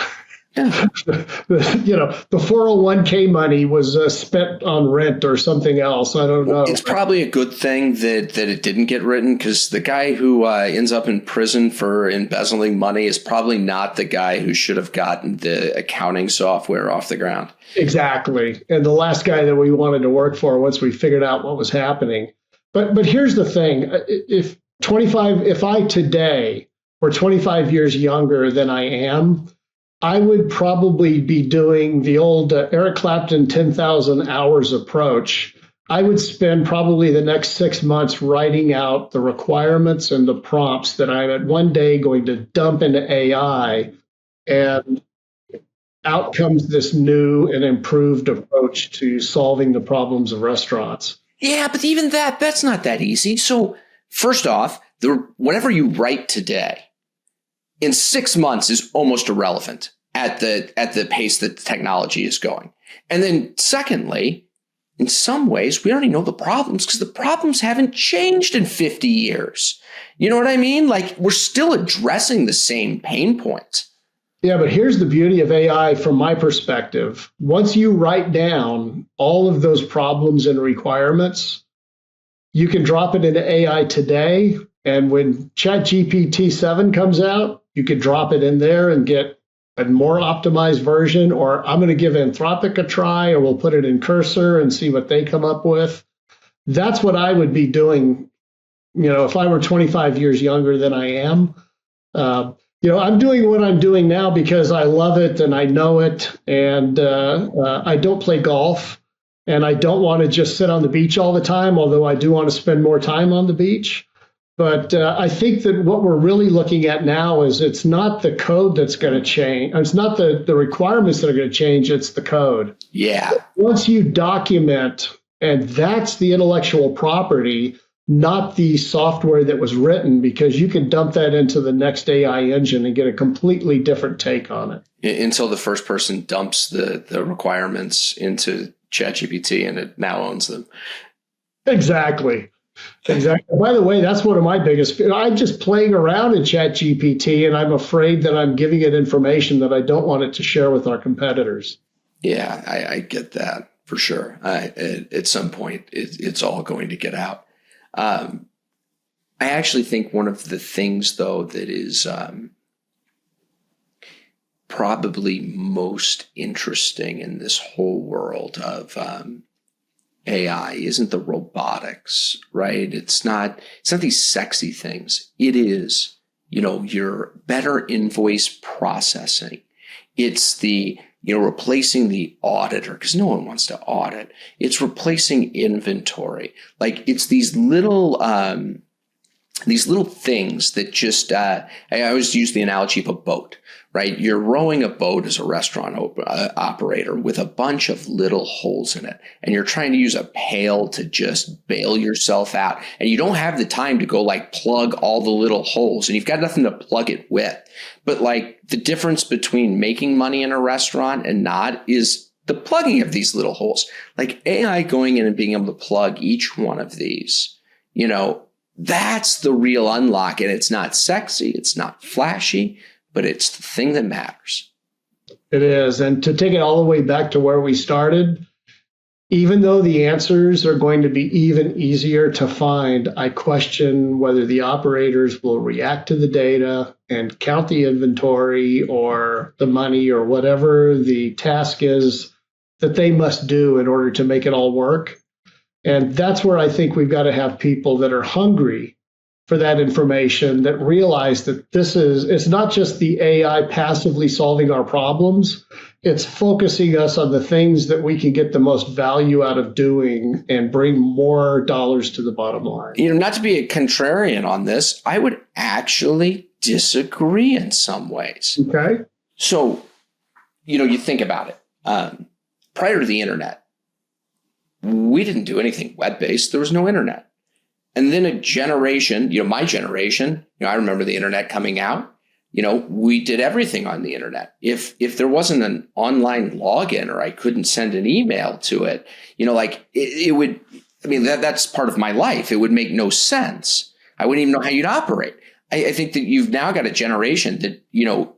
[SPEAKER 2] Yeah.
[SPEAKER 1] The 401k money was spent on rent or something else. I don't know.
[SPEAKER 2] It's probably a good thing that it didn't get written, because the guy who ends up in prison for embezzling money is probably not the guy who should have gotten the accounting software off the ground.
[SPEAKER 1] Exactly. And the last guy that we wanted to work for once we figured out what was happening. But here's the thing. If I today were 25 years younger than I am, I would probably be doing the old Eric Clapton 10,000 hours approach. I would spend probably the next 6 months writing out the requirements and the prompts that I'm at one day going to dump into AI, and out comes this new and improved approach to solving the problems of restaurants.
[SPEAKER 2] Yeah, but even that's not that easy. So first off, whatever you write today in 6 months is almost irrelevant at the pace that the technology is going. And then secondly, in some ways, we already know the problems because the problems haven't changed in 50 years. You know what I mean? We're still addressing the same pain points.
[SPEAKER 1] Yeah, but here's the beauty of AI from my perspective. Once you write down all of those problems and requirements, you can drop it into AI today. And when ChatGPT 7 comes out, you could drop it in there and get a more optimized version, or I'm going to give Anthropic a try, or we'll put it in Cursor and see what they come up with. That's what I would be doing, if I were 25 years younger than I am. I'm doing what I'm doing now because I love it and I know it, and I don't play golf, and I don't want to just sit on the beach all the time, although I do want to spend more time on the beach. But I think that what we're really looking at now is it's not the code that's going to change. It's not the requirements that are going to change. It's the code.
[SPEAKER 2] Yeah.
[SPEAKER 1] Once you document, and that's the intellectual property, not the software that was written, because you can dump that into the next AI engine and get a completely different take on it.
[SPEAKER 2] Until the first person dumps the requirements into ChatGPT and it now owns them.
[SPEAKER 1] Exactly. By the way, that's one of my biggest fears. I'm just playing around in ChatGPT, and I'm afraid that I'm giving it information that I don't want it to share with our competitors.
[SPEAKER 2] Yeah, I get that for sure. At some point, it's all going to get out. I actually think one of the things, though, that is probably most interesting in this whole world of AI isn't the robotics, right? It's not these sexy things. It is, your better invoice processing. It's the, replacing the auditor, because no one wants to audit. It's replacing inventory. It's these little these little things that just, I always use the analogy of a boat, right? You're rowing a boat as a restaurant operator with a bunch of little holes in it, and you're trying to use a pail to just bail yourself out. And you don't have the time to go like plug all the little holes, and you've got nothing to plug it with. But like the difference between making money in a restaurant and not is the plugging of these little holes. Like AI going in and being able to plug each one of these, that's the real unlock. And it's not sexy, it's not flashy, but it's the thing that matters.
[SPEAKER 1] It is. And to take it all the way back to where we started, even though the answers are going to be even easier to find, I question whether the operators will react to the data and count the inventory or the money or whatever the task is that they must do in order to make it all work. And that's where I think we've got to have people that are hungry for that information, that realize that it's not just the AI passively solving our problems, it's focusing us on the things that we can get the most value out of doing and bring more dollars to the bottom line.
[SPEAKER 2] Not to be a contrarian on this, I would actually disagree in some ways.
[SPEAKER 1] Okay.
[SPEAKER 2] So, you think about it. Prior to the internet, we didn't do anything web-based. There was no internet. And then a generation, my generation, I remember the internet coming out, we did everything on the internet. If there wasn't an online login or I couldn't send an email to it, it would, that's part of my life. It would make no sense. I wouldn't even know how you'd operate. I think that you've now got a generation that,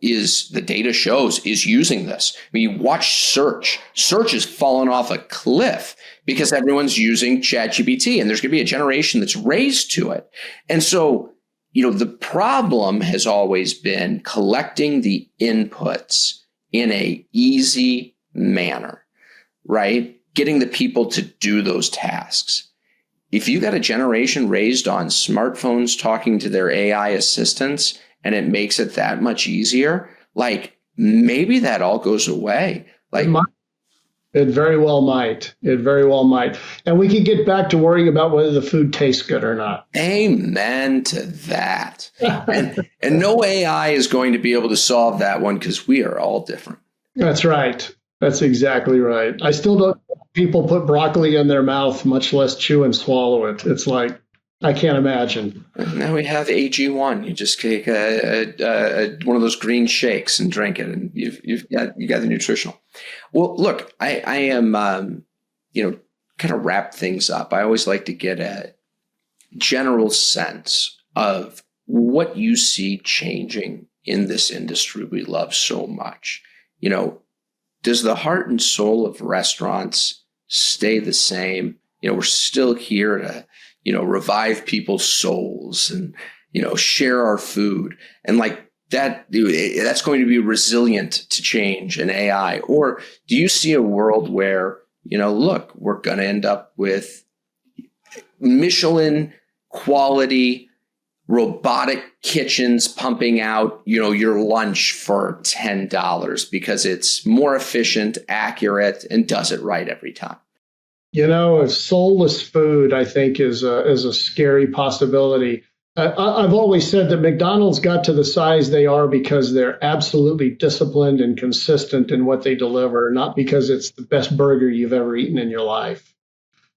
[SPEAKER 2] is, the data shows, is using this. You watch search. Search has fallen off a cliff because everyone's using ChatGPT, and there's going to be a generation that's raised to it. And so, the problem has always been collecting the inputs in a easy manner, right? Getting the people to do those tasks. If you got a generation raised on smartphones talking to their AI assistants and it makes it that much easier, maybe that all goes away.
[SPEAKER 1] It very well might. It very well might. And we can get back to worrying about whether the food tastes good or not.
[SPEAKER 2] Amen to that. and no AI is going to be able to solve that one because we are all different.
[SPEAKER 1] That's right. That's exactly right. I still don't people put broccoli in their mouth, much less chew and swallow it. It's like, I can't imagine.
[SPEAKER 2] Now we have AG1. You just take one of those green shakes and drink it, and you got the nutritional. Well, look, I am, kind of wrap things up. I always like to get a general sense of what you see changing in this industry we love so much. Does the heart and soul of restaurants stay the same? We're still here to, revive people's souls and, share our food. And that's going to be resilient to change and AI. Or do you see a world where, look, we're going to end up with Michelin quality robotic kitchens pumping out, your lunch for $10 because it's more efficient, accurate, and does it right every time?
[SPEAKER 1] A soulless food, I think, is a scary possibility. I've always said that McDonald's got to the size they are because they're absolutely disciplined and consistent in what they deliver, not because it's the best burger you've ever eaten in your life.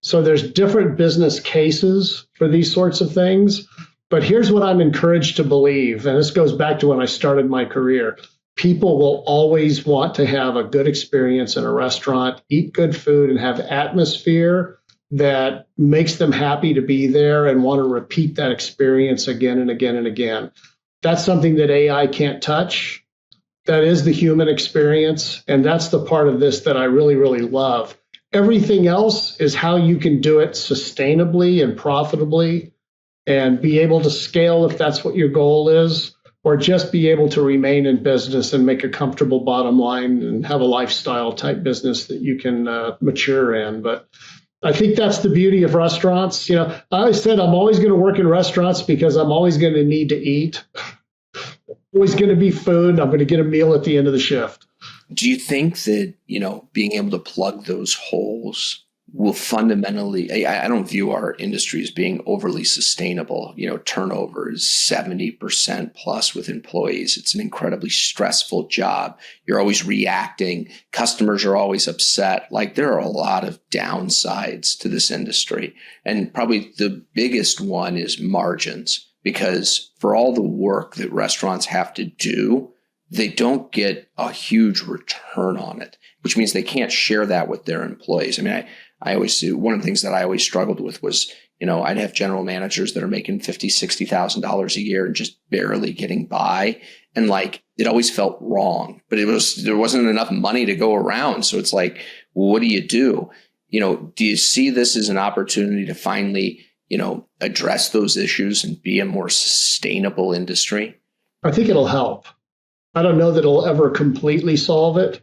[SPEAKER 1] So there's different business cases for these sorts of things. But here's what I'm encouraged to believe, and this goes back to when I started my career. People will always want to have a good experience in a restaurant, eat good food, and have atmosphere that makes them happy to be there and want to repeat that experience again and again and again. That's something that AI can't touch. That is the human experience, and that's the part of this that I really, really love. Everything else is how you can do it sustainably and profitably and be able to scale if that's what your goal is, or just be able to remain in business and make a comfortable bottom line and have a lifestyle type business that you can mature in. But I think that's the beauty of restaurants. I always said I'm always going to work in restaurants because I'm always going to need to eat. Always going to be food. I'm going to get a meal at the end of the shift.
[SPEAKER 2] Do you think that, being able to plug those holes will fundamentally, I don't view our industry as being overly sustainable. Turnover is 70% plus with employees. It's an incredibly stressful job. You're always reacting. Customers are always upset. Like, there are a lot of downsides to this industry. And probably the biggest one is margins, because for all the work that restaurants have to do, they don't get a huge return on it, which means they can't share that with their employees. I mean, I always do. One of the things that I always struggled with was, I'd have general managers that are making $50,000, $60,000 a year and just barely getting by. And like, it always felt wrong, but there wasn't enough money to go around. So it's like, what do you do? Do you see this as an opportunity to finally, address those issues and be a more sustainable industry?
[SPEAKER 1] I think it'll help. I don't know that it'll ever completely solve it.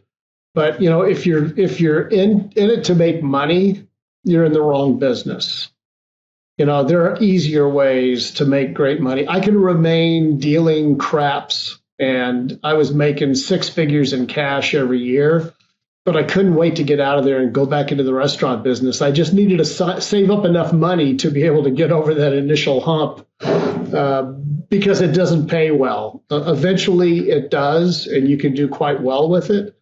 [SPEAKER 1] But, if you're in it to make money, you're in the wrong business. There are easier ways to make great money. I can remain dealing craps, and I was making six figures in cash every year, but I couldn't wait to get out of there and go back into the restaurant business. I just needed to save up enough money to be able to get over that initial hump, because it doesn't pay well. Eventually it does, and you can do quite well with it.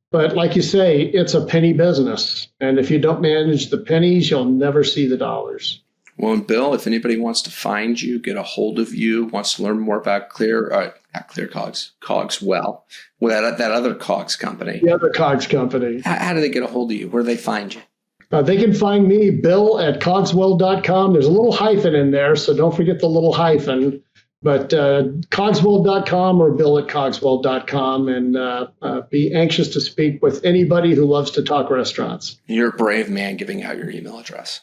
[SPEAKER 1] But like you say, it's a penny business. And if you don't manage the pennies, you'll never see the dollars.
[SPEAKER 2] Well, and Bill, if anybody wants to find you, get a hold of you, wants to learn more about not ClearCOGS, COGS-Well, that other COGS company.
[SPEAKER 1] The other COGS company.
[SPEAKER 2] How do they get a hold of you? Where do they find you?
[SPEAKER 1] They can find me, Bill, at COGSWell.com. There's a little hyphen in there, so don't forget the little hyphen. But COGSWell.com or Bill at COGSWell.com, and be anxious to speak with anybody who loves to talk restaurants.
[SPEAKER 2] You're a brave man giving out your email address.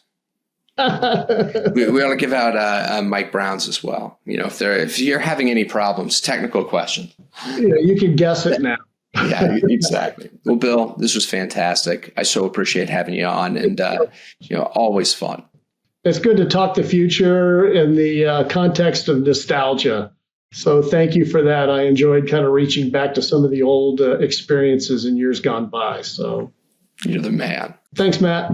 [SPEAKER 2] we ought to give out Mike Brown's as well. If you're having any problems, technical questions.
[SPEAKER 1] You can guess it now.
[SPEAKER 2] Yeah, exactly. Well, Bill, this was fantastic. I so appreciate having you on, and always fun.
[SPEAKER 1] It's good to talk the future in the context of nostalgia. So thank you for that. I enjoyed kind of reaching back to some of the old experiences in years gone by. So
[SPEAKER 2] you're the man.
[SPEAKER 1] Thanks, Matt.